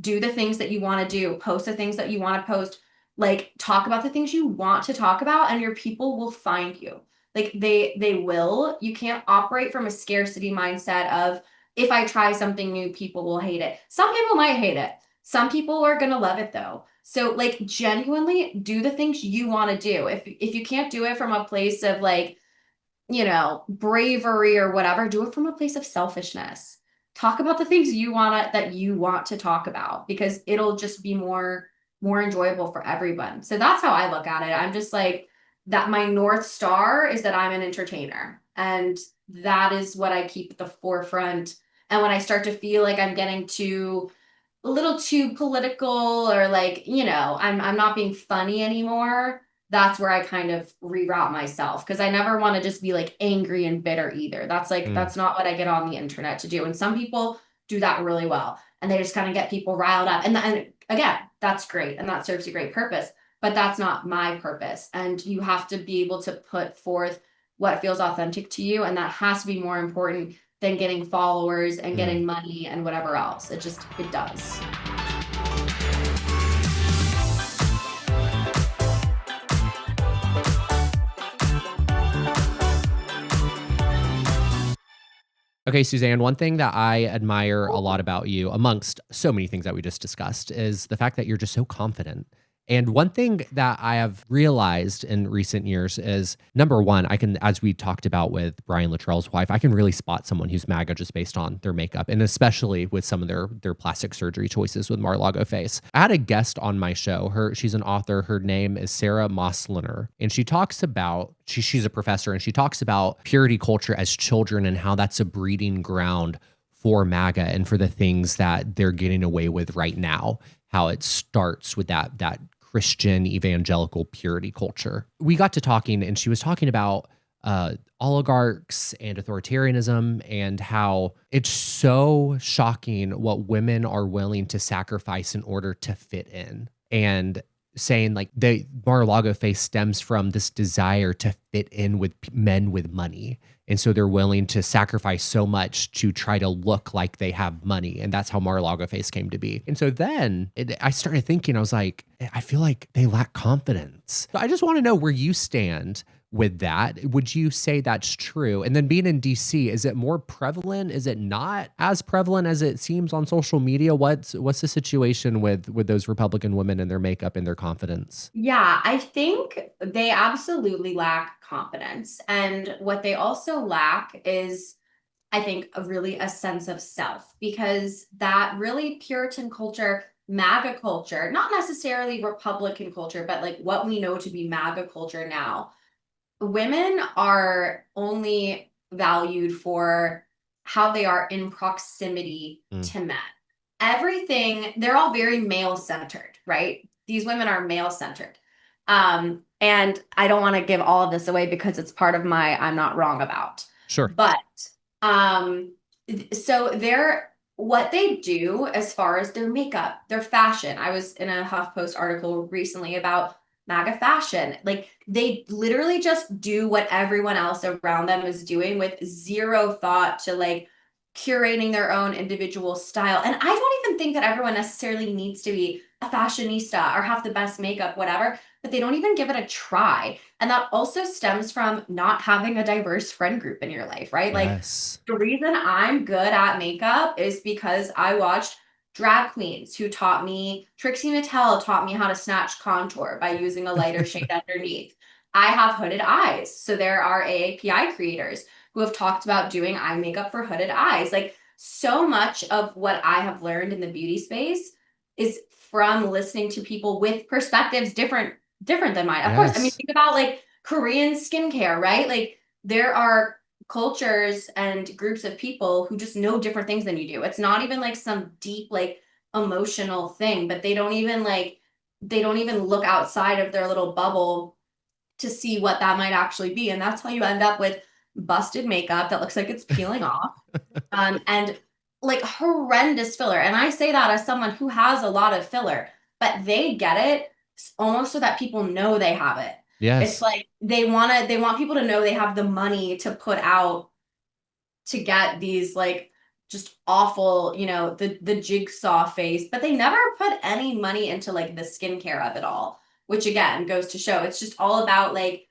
Do the things that you want to do. Post the things that you want to post. Like talk about the things you want to talk about and your people will find you. Like they will. You can't operate from a scarcity mindset of if I try something new, people will hate it. Some people might hate it. Some people are going to love it though. So like genuinely do the things you want to do. If you can't do it from a place of like, bravery or whatever, do it from a place of selfishness. Talk about the things that you want to talk about because it'll just be more enjoyable for everyone. So that's how I look at it. I'm just like that my North Star is that I'm an entertainer. And that is what I keep at the forefront. And when I start to feel like I'm getting a little too political or like, I'm not being funny anymore, that's where I kind of reroute myself because I never want to just be like angry and bitter either. That's not what I get on the internet to do. And some people do that really well and they just kind of get people riled up. And again, that's great. And that serves a great purpose, but that's not my purpose. And you have to be able to put forth what feels authentic to you. And that has to be more important than getting followers and getting money and whatever else. It does. Okay, Suzanne, one thing that I admire a lot about you, amongst so many things that we just discussed, is the fact that you're just so confident. And one thing that I have realized in recent years is, number one, as we talked about with Brian Luttrell's wife, I can really spot someone who's MAGA just based on their makeup, and especially with some of their plastic surgery choices with Mar-a-Lago face. I had a guest on my show. She's an author. Her name is Sarah Mosliner, and she talks about, she's a professor, and she talks about purity culture as children and how that's a breeding ground for MAGA and for the things that they're getting away with right now. How it starts with that Christian evangelical purity culture. We got to talking and she was talking about oligarchs and authoritarianism and how it's so shocking what women are willing to sacrifice in order to fit in. And saying like the Mar-a-Lago face stems from this desire to fit in with men with money. And so they're willing to sacrifice so much to try to look like they have money. And that's how Mar-a-Lago face came to be. And so then I started thinking, I was like, I feel like they lack confidence. So I just want to know where you stand with that. Would you say that's true? And then being in DC, is it more prevalent? Is it not as prevalent as it seems on social media? What's the situation with those Republican women and their makeup and their confidence? Yeah, I think they absolutely lack confidence. And what they also lack is, I think, a sense of self, because that really Puritan culture, MAGA culture, not necessarily Republican culture, but like what we know to be MAGA culture now, women are only valued for how they are in proximity Mm. to men. Everything, they're all very male centered, right? These women are male centered. And I don't want to give all of this away because it's part of my I'm not wrong about. Sure. But so they're what they do as far as their makeup, their fashion. I was in a HuffPost article recently about MAGA fashion. Like they literally just do what everyone else around them is doing with zero thought to like curating their own individual style. And I don't even think that everyone necessarily needs to be a fashionista or have the best makeup, whatever, but they don't even give it a try. And that also stems from not having a diverse friend group in your life, right? Like Yes. the reason I'm good at makeup is because I watched drag queens who taught me, Trixie Mattel taught me how to snatch contour by using a lighter shade underneath. I have hooded eyes. So there are AAPI creators who have talked about doing eye makeup for hooded eyes. Like so much of what I have learned in the beauty space is from listening to people with perspectives different than mine. Of course, I mean, Yes. think about like Korean skincare, right? Like there are cultures and groups of people who just know different things than you do. It's not even like some deep, like emotional thing, but they don't even look outside of their little bubble to see what that might actually be. And that's why you end up with busted makeup that looks like it's peeling off. And like horrendous filler. And I say that as someone who has a lot of filler, but they get it almost so that people know they have it. It's Yes. like they want people to know they have the money to put out to get these like just awful, the jigsaw face, but they never put any money into like the skincare of it all, which again goes to show it's just all about like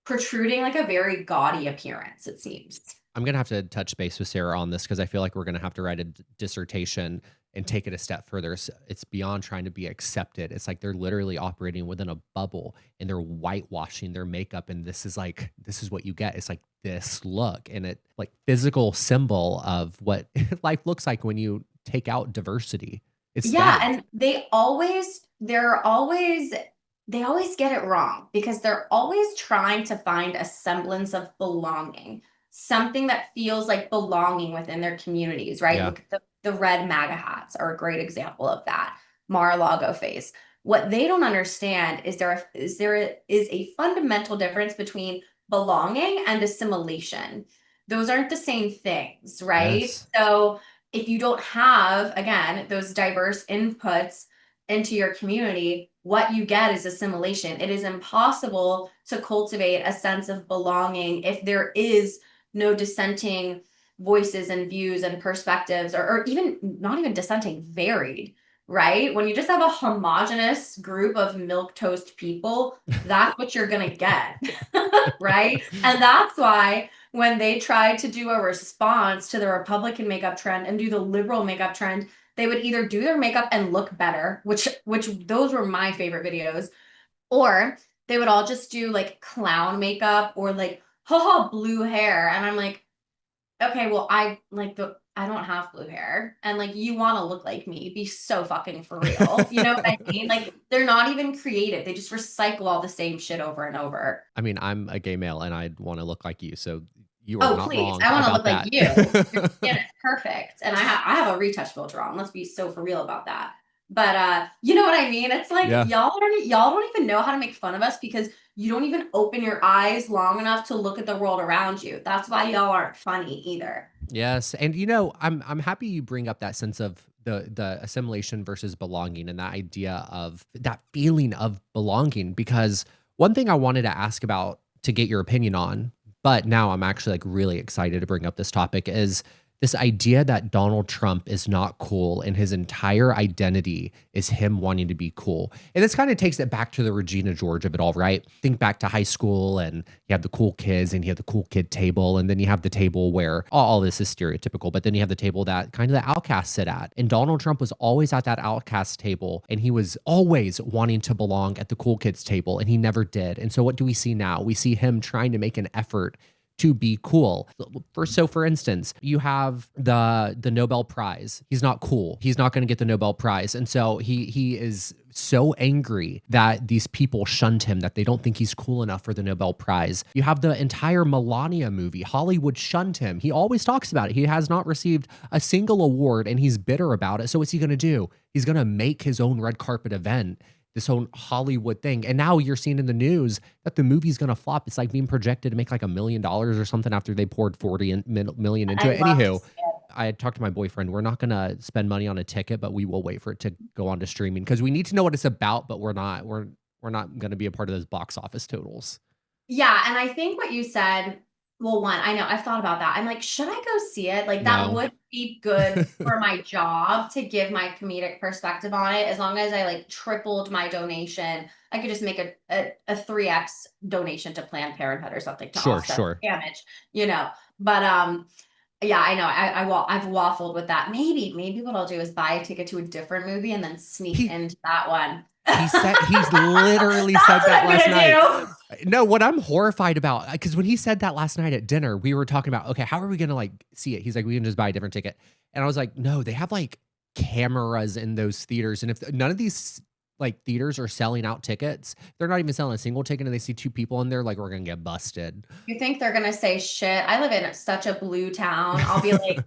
protruding like a very gaudy appearance, it seems. I'm gonna have to touch base with Sarah on this because I feel like we're gonna have to write a dissertation and take it a step further. It's beyond trying to be accepted. It's like they're literally operating within a bubble and they're whitewashing their makeup. And this is what you get. It's like this look and it like physical symbol of what life looks like when you take out diversity. It's Yeah, that. and they always get it wrong because they're always trying to find a semblance of belonging, something that feels like belonging within their communities, right? Yeah. Look at the red MAGA hats are a great example of that. Mar-a-Lago face. What they don't understand is there is a fundamental difference between belonging and assimilation. Those aren't the same things, right? Yes. So if you don't have, again, those diverse inputs into your community, what you get is assimilation. It is impossible to cultivate a sense of belonging if there is no dissenting voices and views and perspectives, or even not even dissenting, varied, right? When you just have a homogenous group of milquetoast people, that's what you're going to get, right? And that's why when they tried to do a response to the Republican makeup trend and do the liberal makeup trend, they would either do their makeup and look better, which those were my favorite videos, or they would all just do like clown makeup or like haha blue hair. And I'm like, okay, well, I don't have blue hair. And like you want to look like me, be so fucking for real. You know what I mean? Like they're not even creative. They just recycle all the same shit over and over. I mean, I'm a gay male and I'd want to look like you. So you are Oh, not please. wrong I want to about look like that. you. Your skin is perfect. And I have a retouch filter on. Let's be so for real about that. But you know what I mean? It's like Yeah. y'all don't even know how to make fun of us because you don't even open your eyes long enough to look at the world around you. That's why y'all aren't funny either. Yes, and I'm happy you bring up that sense of the assimilation versus belonging and that idea of that feeling of belonging because one thing I wanted to ask about to get your opinion on, but now I'm actually like really excited to bring up this topic is This idea that Donald Trump is not cool and his entire identity is him wanting to be cool. And this kind of takes it back to the Regina George of it all, right? Think back to high school and you have the cool kids and you have the cool kid table. And then you have the table where all this is stereotypical, but then you have the table that kind of the outcasts sit at. And Donald Trump was always at that outcast table and he was always wanting to belong at the cool kids table and he never did. And so what do we see now? We see him trying to make an effort to be cool. For instance, you have the Nobel Prize. He's not cool. He's not going to get the Nobel Prize. And so he is so angry that these people shunned him, that they don't think he's cool enough for the Nobel Prize. You have the entire Melania movie. Hollywood shunned him. He always talks about it. He has not received a single award and he's bitter about it. So what's he going to do? He's going to make his own red carpet event, this own Hollywood thing. And now you're seeing in the news that the movie's going to flop. It's like being projected to make like $1 million or something after they poured 40 million into it. Anywho, I had talked to my boyfriend. We're not going to spend money on a ticket, but we will wait for it to go on to streaming because we need to know what it's about, but we're not going to be a part of those box office totals. Yeah. And I think what you said, well, one, I know I've thought about that. I'm like, should I go see it? Like that would be good for my job to give my comedic perspective on it. As long as I like tripled my donation, I could just make a 3x donation to Planned Parenthood or something to offset damage, But yeah, I know I've waffled with that. Maybe what I'll do is buy a ticket to a different movie and then sneak into that one. He's literally said that last night. No, what I'm horrified about, because when he said that last night at dinner, we were talking about, okay, how are we going to like see it? He's like, we can just buy a different ticket. And I was like, no, they have like cameras in those theaters. And if none of these like theaters are selling out tickets, they're not even selling a single ticket and they see two people in there, like we're going to get busted. You think they're going to say shit? I live in such a blue town. I'll be like,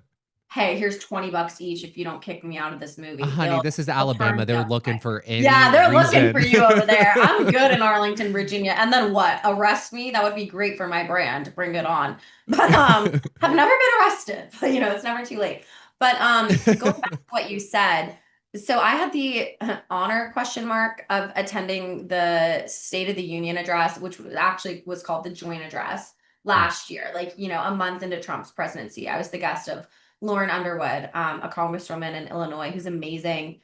hey, here's $20 each if you don't kick me out of this movie. Honey, this is Alabama. They're looking for any they're reason. Looking for you over there. I'm good in Arlington, Virginia. And then what? Arrest me? That would be great for my brand. Bring it on. But I've never been arrested. But, it's never too late. But going back to what you said, so I had the honor ? Of attending the State of the Union address, which was called the Joint Address last year, a month into Trump's presidency. I was the guest of Lauren Underwood, a congresswoman in Illinois who's amazing.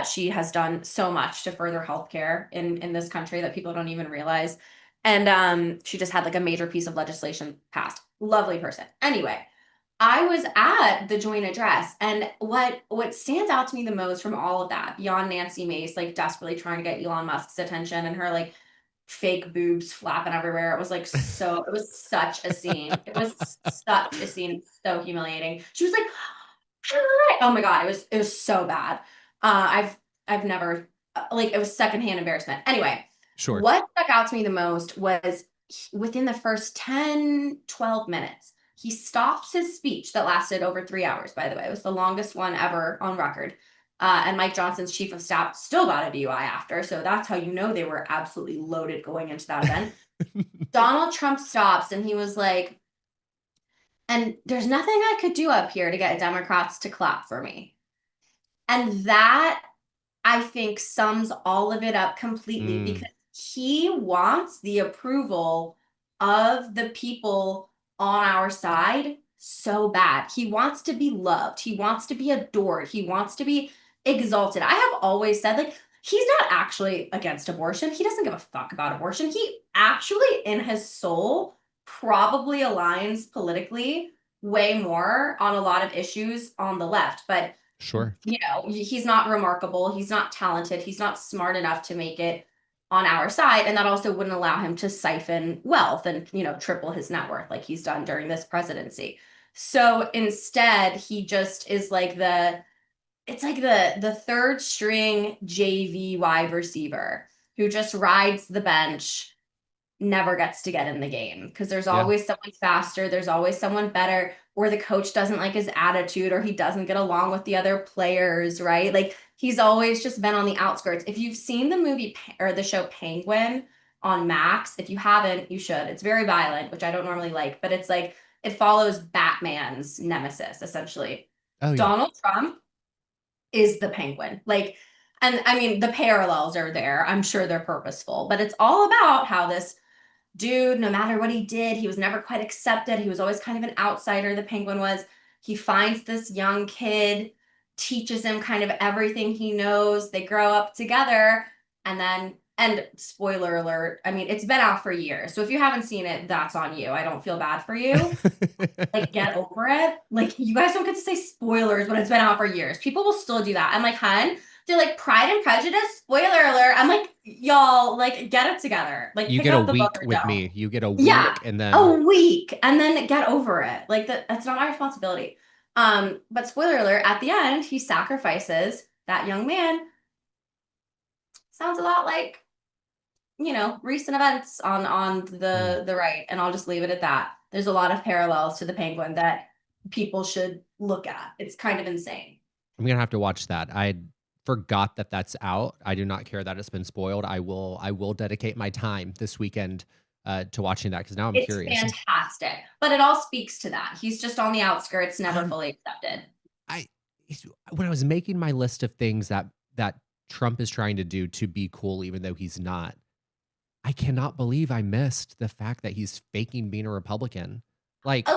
She has done so much to further healthcare in this country that people don't even realize. And she just had like a major piece of legislation passed. Lovely person. Anyway, I was at the joint address, and what stands out to me the most from all of that, beyond Nancy Mace like desperately trying to get Elon Musk's attention and her like fake boobs flapping everywhere. It was like it was such a scene. It was such a scene. So humiliating. She was like, hi. Oh my God, it was so bad. I've never it was secondhand embarrassment. Anyway, what stuck out to me the most was within the first 10-12 minutes, he stops his speech that lasted over 3 hours, by the way. It was the longest one ever on record. And Mike Johnson's chief of staff still got a DUI after. So that's how you know they were absolutely loaded going into that event. Donald Trump stops and he was like, and there's nothing I could do up here to get Democrats to clap for me. And that, I think, sums all of it up completely because he wants the approval of the people on our side so bad. He wants to be loved. He wants to be adored. He wants to be exalted. I have always said, he's not actually against abortion. He doesn't give a fuck about abortion. He actually, in his soul, probably aligns politically way more on a lot of issues on the left. But, he's not remarkable. He's not talented. He's not smart enough to make it on our side. And that also wouldn't allow him to siphon wealth and, triple his net worth like he's done during this presidency. So instead, he just is like the third string JV wide receiver who just rides the bench, never gets to get in the game because there's always someone faster. There's always someone better, or the coach doesn't like his attitude, or he doesn't get along with the other players, right? He's always just been on the outskirts. If you've seen the movie or the show Penguin on Max, if you haven't, you should. It's very violent, which I don't normally like, but it's it follows Batman's nemesis, essentially. Oh, yeah. Donald Trump is the Penguin. And I mean, the parallels are there. I'm sure they're purposeful, but it's all about how this dude, no matter what he did, he was never quite accepted. He was always kind of an outsider, the Penguin was. He finds this young kid, teaches him kind of everything he knows. They grow up together, and spoiler alert, I mean, it's been out for years. So if you haven't seen it, that's on you. I don't feel bad for you. Like, get over it. Like, you guys don't get to say spoilers when it's been out for years. People will still do that. I'm like, hun, they're like Pride and Prejudice, spoiler alert. I'm like, y'all, like, get it together. Like, You pick get a up the book week or with don't. me. You get a week Yeah, and a then week, and then get over it. Like, that's not my responsibility. But spoiler alert, at the end, he sacrifices that young man. Sounds a lot like, recent events on the right, and I'll just leave it at that. There's a lot of parallels to the Penguin that people should look at. It's kind of insane. I'm gonna have to watch that. I forgot that that's out. I do not care that it's been spoiled. I will dedicate my time this weekend to watching that because now I'm It's curious. fantastic, but it all speaks to that. He's just on the outskirts, never fully accepted. When I was making my list of things that Trump is trying to do to be cool, even though he's not, I cannot believe I missed the fact that he's faking being a Republican. Like, Yeah,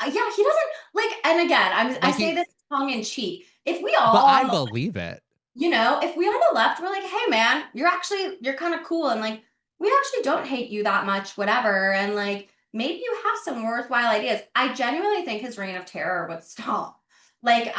he doesn't like. And again, I say this tongue in cheek. If we all, but I believe it. If we on the left, we're like, hey man, you're kind of cool, and like, we actually don't hate you that much, whatever, and like, maybe you have some worthwhile ideas. I genuinely think his reign of terror would stop. Like,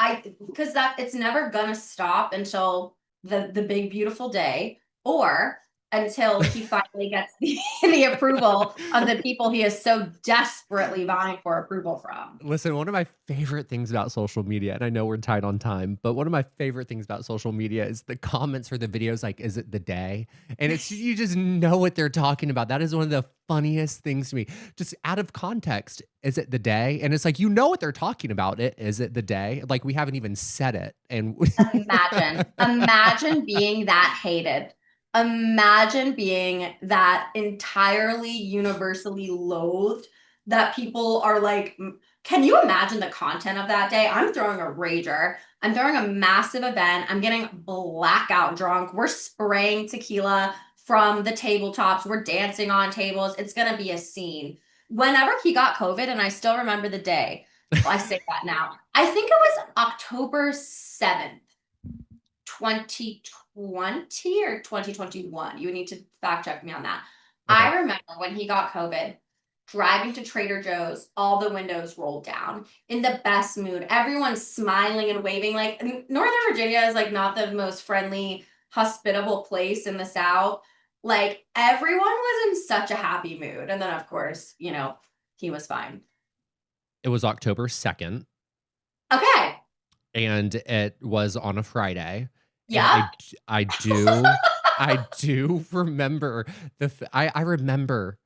because it's never gonna stop until the big beautiful day, or until he finally gets the approval of the people he is so desperately vying for approval from. Listen, one of my favorite things about social media, and I know we're tight on time, but one of my favorite things about social media is the comments or the videos like, is it the day? And it's, you just know what they're talking about. That is one of the funniest things to me. Just out of context, is it the day? And it's like, you know what they're talking about. Is it the day? Like, we haven't even said it. And imagine being that hated. Imagine being that entirely universally loathed, that people are like, can you imagine the content of that day? I'm throwing a rager. I'm throwing a massive event. I'm getting blackout drunk. We're spraying tequila from the tabletops. We're dancing on tables. It's going to be a scene. Whenever he got COVID, and I still remember the day, well, I say that now. I think it was October 7th, 2020 or 2021. You need to fact check me on that. Okay. I remember when he got COVID, driving to Trader Joe's, all the windows rolled down, in the best mood. Everyone's smiling and waving. Like, Northern Virginia is like not the most friendly, hospitable place in the South. Like, everyone was in such a happy mood. And then, of course, he was fine. It was October 2nd. Okay. And it was on a Friday. Yeah. I do remember I remember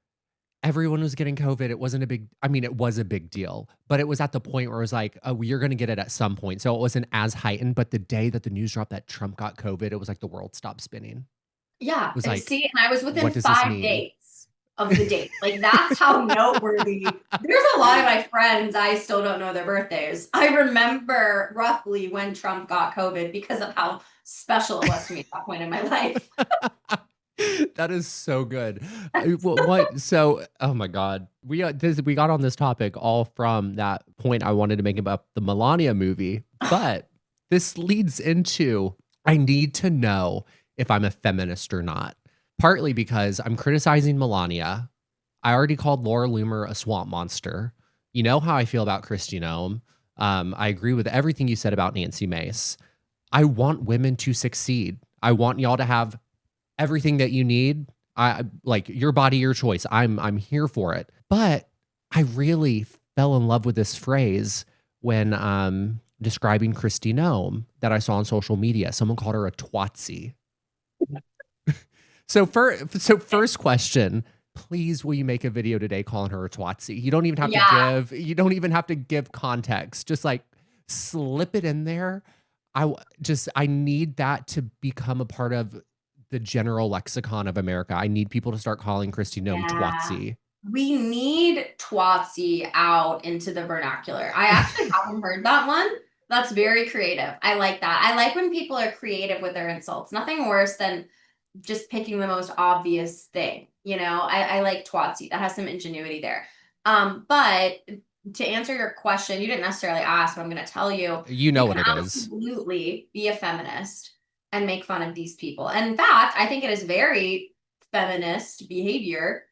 everyone was getting COVID. It wasn't it was a big deal, but it was at the point where it was like, oh, you're going to get it at some point. So it wasn't as heightened, but the day that the news dropped that Trump got COVID, it was like the world stopped spinning. Yeah. It was like, see, and I was within 5 days of the date. Like, that's how noteworthy. There's a lot of my friends, I still don't know their birthdays. I remember roughly when Trump got COVID because of how special it was to me at that point in my life. That is so good. What? So, oh my God, we got on this topic all from that point I wanted to make about the Melania movie, but this leads into, I need to know if I'm a feminist or not. Partly because I'm criticizing Melania. I already called Laura Loomer a swamp monster. You know how I feel about Kristi Noem. I agree with everything you said about Nancy Mace. I want women to succeed. I want y'all to have everything that you need. I like your body, your choice. I'm here for it. But I really fell in love with this phrase when describing Kristi Noem that I saw on social media. Someone called her a twatsie. So first question, please, will you make a video today calling her a twatsie? You don't even have to give context. Just like slip it in there. I need that to become a part of the general lexicon of America. I need people to start calling Kristi Noem twatsie. We need twatsie out into the vernacular. I actually haven't heard that one. That's very creative. I like that. I like when people are creative with their insults. Nothing worse than just picking the most obvious thing. I like twatsie. That has some ingenuity there. But to answer your question, you didn't necessarily ask, but I'm going to tell you. You know You what can it is. absolutely be a feminist and make fun of these people. And in fact, I think it is very feminist behavior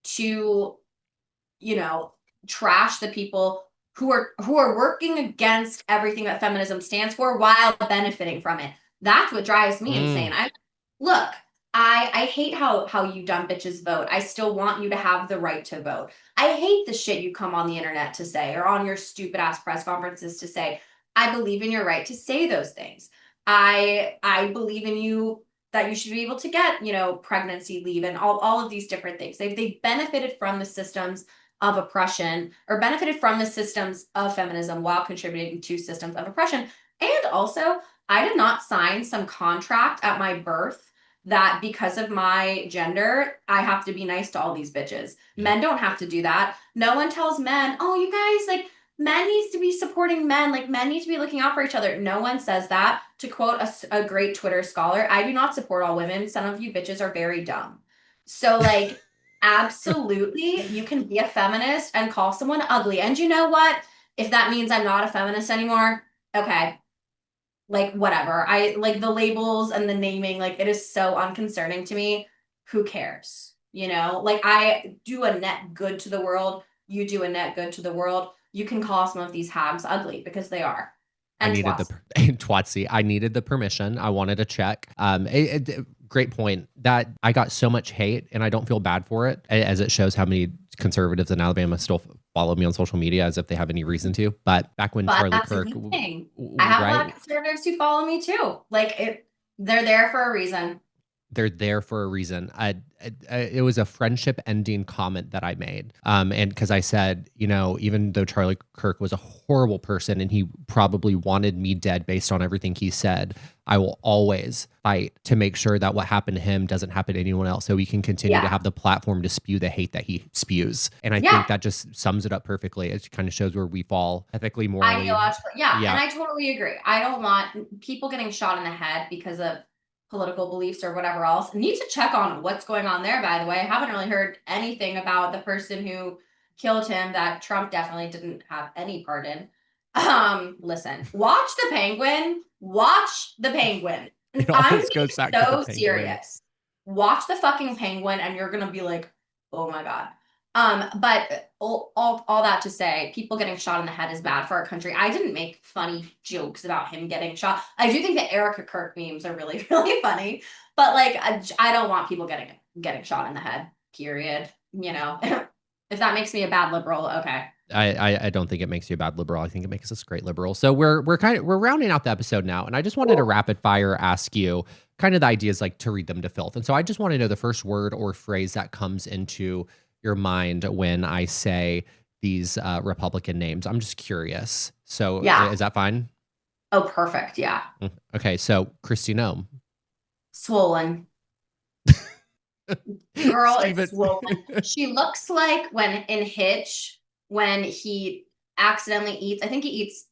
to, you know, trash the people who are working against everything that feminism stands for while benefiting from it. That's what drives me insane. Look, I hate how you dumb bitches vote. I still want you to have the right to vote. I hate the shit you come on the internet to say or on your stupid ass press conferences to say. I believe in your right to say those things. I believe in you that you should be able to get, you know, pregnancy leave and all of these different things. They benefited from the systems of oppression or benefited from the systems of feminism while contributing to systems of oppression. And also, I did not sign some contract at my birth that because of my gender, I have to be nice to all these bitches. Men don't have to do that. No one tells men, oh, you guys, like, men needs to be supporting men. Like, men need to be looking out for each other. No one says that. To quote a great Twitter scholar, I do not support all women. Some of you bitches are very dumb. So, like, absolutely, you can be a feminist and call someone ugly. And you know what? If that means I'm not a feminist anymore, okay. Like, whatever. I like the labels and the naming, like, it is so unconcerning to me. Who cares? You know, like, I do a net good to the world. You do a net good to the world. You can call some of these hags ugly because they are. I And needed the twats. Twatsy. I needed the permission. I wanted to check. Great point. That I got so much hate, and I don't feel bad for it, as it shows how many conservatives in Alabama still follow me on social media as if they have any reason to. But back when But Charlie that's a Kirk, good thing. I have a lot of right? conservatives who follow me too. Like, they're there for a reason. They're there for a reason. It was a friendship ending comment that I made. And because I said, you know, even though Charlie Kirk was a horrible person and he probably wanted me dead based on everything he said, I will always fight to make sure that what happened to him doesn't happen to anyone else, so we can continue to have the platform to spew the hate that he spews. And I think that just sums it up perfectly. It kind of shows where we fall ethically, morally. Ideologically, and I totally agree. I don't want people getting shot in the head because of political beliefs or whatever else. Need to check on what's going on there, by the way. I haven't really heard anything about the person who killed him that Trump definitely didn't have any part in. Listen, watch the Penguin. Watch the Penguin. It I'm always being goes back to the so Penguin. serious. Watch the fucking Penguin and you're gonna be like, oh my God. But all that to say, people getting shot in the head is bad for our country. I didn't make funny jokes about him getting shot. I do think the Erica Kirk memes are really, really funny, but like, I don't want people getting shot in the head, period. You know, if that makes me a bad liberal, okay. I don't think it makes you a bad liberal. I think it makes us great liberal. So we're rounding out the episode now, and I just wanted to rapid fire ask you kind of the ideas, like to read them to filth. And so I just want to know the first word or phrase that comes into your mind when I say these Republican names. I'm just curious. So is that fine? Oh, perfect. Yeah. Okay. So Kristi Noem. Swollen. Girl is swollen. She looks like when in Hitch, when he accidentally eats, I think he eats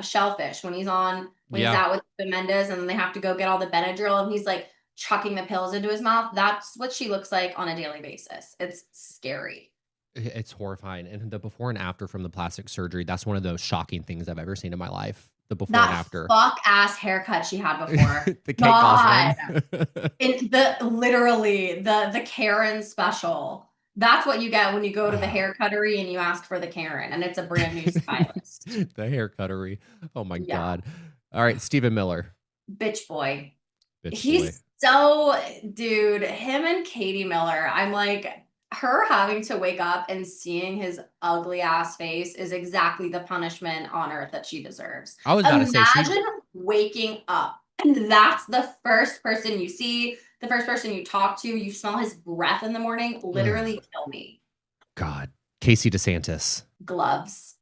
shellfish when he's out with Menendez and then they have to go get all the Benadryl and he's like chucking the pills into his mouth. That's what she looks like on a daily basis. It's scary. It's horrifying. And the before and after from the plastic surgery, that's one of those shocking things I've ever seen in my life. The before and after. Fuck ass haircut she had before. The Kate Gosselin. In the Karen special. That's what you get when you go to the hair cuttery and you ask for the Karen, and it's a brand new stylist. The hair cuttery. Oh my God. All right, Stephen Miller. Bitch boy. He's so, dude, him and Katie Miller, I'm like, her having to wake up and seeing his ugly ass face is exactly the punishment on earth that she deserves. I was about to say, imagine waking up and that's the first person you see, the first person you talk to, you smell his breath in the morning, literally kill me. God. Casey DeSantis. Gloves.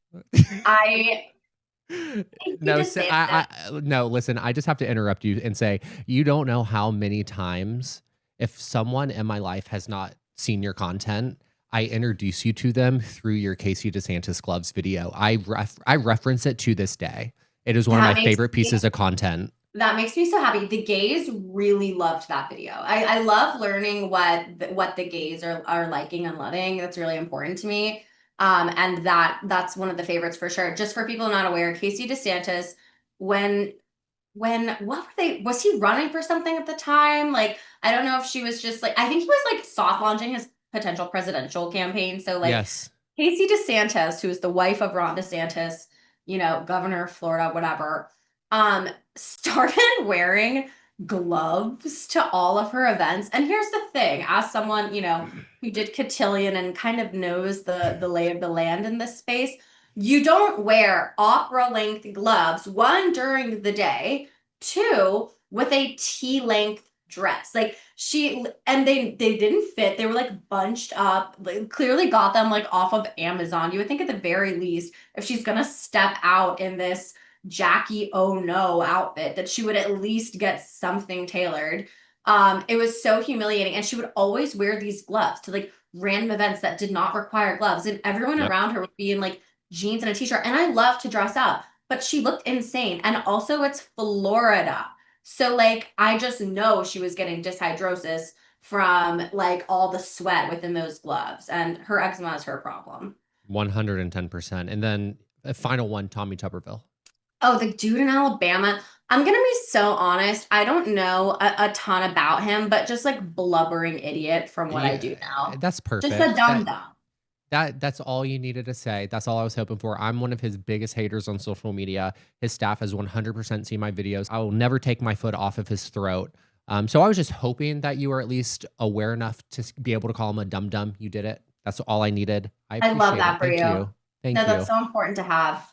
No, listen, I just have to interrupt you and say, you don't know how many times, if someone in my life has not seen your content, I introduce you to them through your Casey DeSantis gloves video. I reference it to this day. It is one of my favorite pieces of content. That makes me so happy. The gays really loved that video. I love learning what the gays are liking and loving. That's really important to me. And that's one of the favorites for sure. Just for people not aware, Casey DeSantis, was he running for something at the time? Like, I don't know if she was just like, I think he was like soft launching his potential presidential campaign. So like Yes. Casey DeSantis, who is the wife of Ron DeSantis, governor of Florida, whatever, started wearing gloves to all of her events. And here's the thing, as someone, who did cotillion and kind of knows the lay of the land in this space, you don't wear opera length gloves, one during the day, two with a T length dress. Like they didn't fit. They were like bunched up. Like, clearly got them like off of Amazon. You would think at the very least, if she's gonna step out in this Jackie oh no outfit, that she would at least get something tailored. It was so humiliating, and she would always wear these gloves to like random events that did not require gloves, and everyone around her would be in like jeans and a t-shirt. And I love to dress up, but she looked insane. And also it's Florida. So like, I just know she was getting dishydrosis from like all the sweat within those gloves, and her eczema is her problem. 110%. And then a final one, Tommy Tuberville. Oh, the dude in Alabama. I'm gonna be so honest. I don't know a ton about him, but just like blubbering idiot from what I do now. That's perfect. Just a dumb. That's all you needed to say. That's all I was hoping for. I'm one of his biggest haters on social media. His staff has 100% seen my videos. I will never take my foot off of his throat. So I was just hoping that you were at least aware enough to be able to call him a dum-dum. You did it. That's all I needed. I love that for you. Thank you. That's so important to have.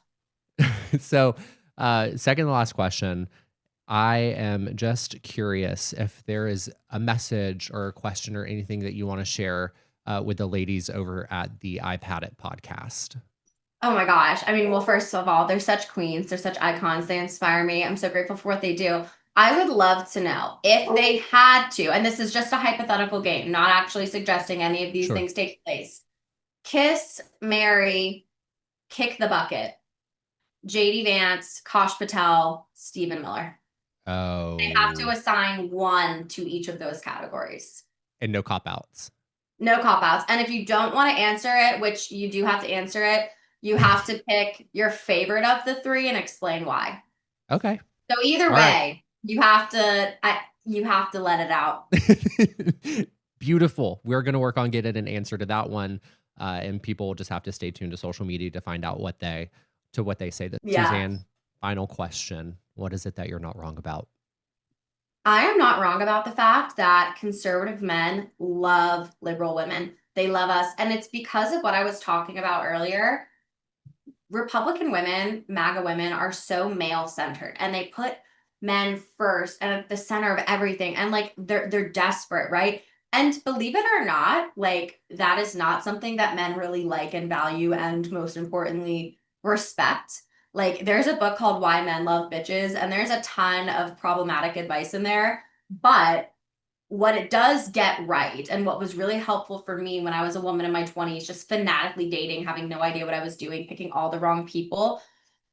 So, second to last question. I am just curious if there is a message or a question or anything that you want to share with the ladies over at the I've Had It podcast. Oh my gosh. I mean, well, first of all, they're such queens. They're such icons. They inspire me. I'm so grateful for what they do. I would love to know if they had to, and this is just a hypothetical game, not actually suggesting any of these things take place. Kiss, marry, kick the bucket. JD Vance, Kosh Patel, Stephen Miller. Oh. They have to assign one to each of those categories. And no cop-outs. No cop-outs. And if you don't want to answer it, which you do have to answer it, you have to pick your favorite of the three and explain why. Okay. So either way, you have to let it out. Beautiful. We're going to work on getting an answer to that one. And people will just have to stay tuned to social media to find out what they say. Suzanne, final question. What is it that you're not wrong about? I am not wrong about the fact that conservative men love liberal women. They love us. And it's because of what I was talking about earlier. Republican women, MAGA women, are so male-centered, and they put men first and at the center of everything. And like they're desperate, right? And believe it or not, like that is not something that men really like and value, and most importantly, respect. Like there's a book called Why Men Love Bitches, and there's a ton of problematic advice in there. But what it does get right, and what was really helpful for me when I was a woman in my 20s, just fanatically dating, having no idea what I was doing, picking all the wrong people,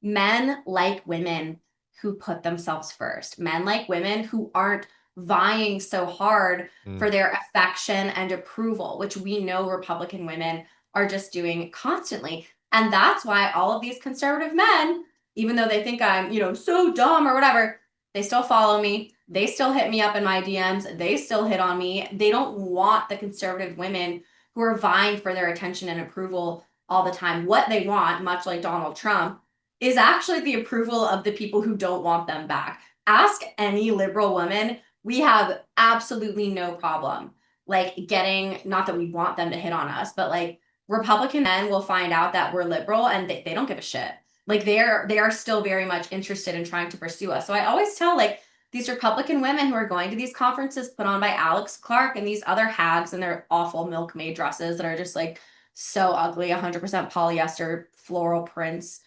men like women who put themselves first. Men like women who aren't vying so hard for their affection and approval, which we know Republican women are just doing constantly. And that's why all of these conservative men, even though they think I'm, so dumb or whatever, they still follow me. They still hit me up in my DMs. They still hit on me. They don't want the conservative women who are vying for their attention and approval all the time. What they want, much like Donald Trump, is actually the approval of the people who don't want them back. Ask any liberal woman. We have absolutely no problem like getting, not that we want them to hit on us, but like Republican men will find out that we're liberal, and they don't give a shit. Like they are still very much interested in trying to pursue us. So I always tell like these Republican women who are going to these conferences put on by Alex Clark and these other hags in their awful milkmaid dresses that are just like so ugly, 100% polyester floral prints.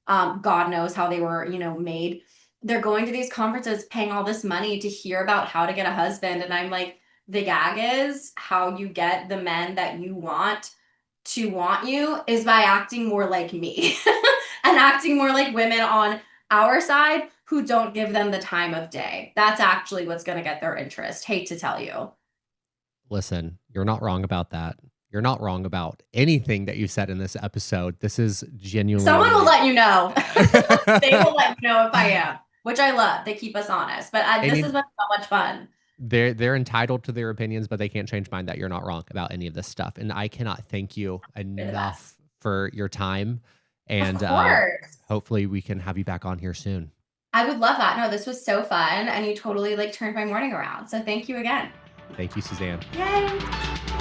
God knows how they were, made. They're going to these conferences paying all this money to hear about how to get a husband. And I'm like, the gag is how you get the men that you want to want you is by acting more like me and acting more like women on our side who don't give them the time of day. That's actually what's going to get their interest. Hate to tell you. Listen, you're not wrong about that. you're not wrong about anything that you said in this episode. This is genuinely Someone will let you know. They they will let you know if I am, which I love. They keep us honest. But this has been so much fun. They're entitled to their opinions, but they can't change mine that you're not wrong about any of this stuff. And I cannot thank you enough for your time. And hopefully we can have you back on here soon. I would love that. No, this was so fun. And you totally like turned my morning around. So thank you again. Thank you, Suzanne. Yay.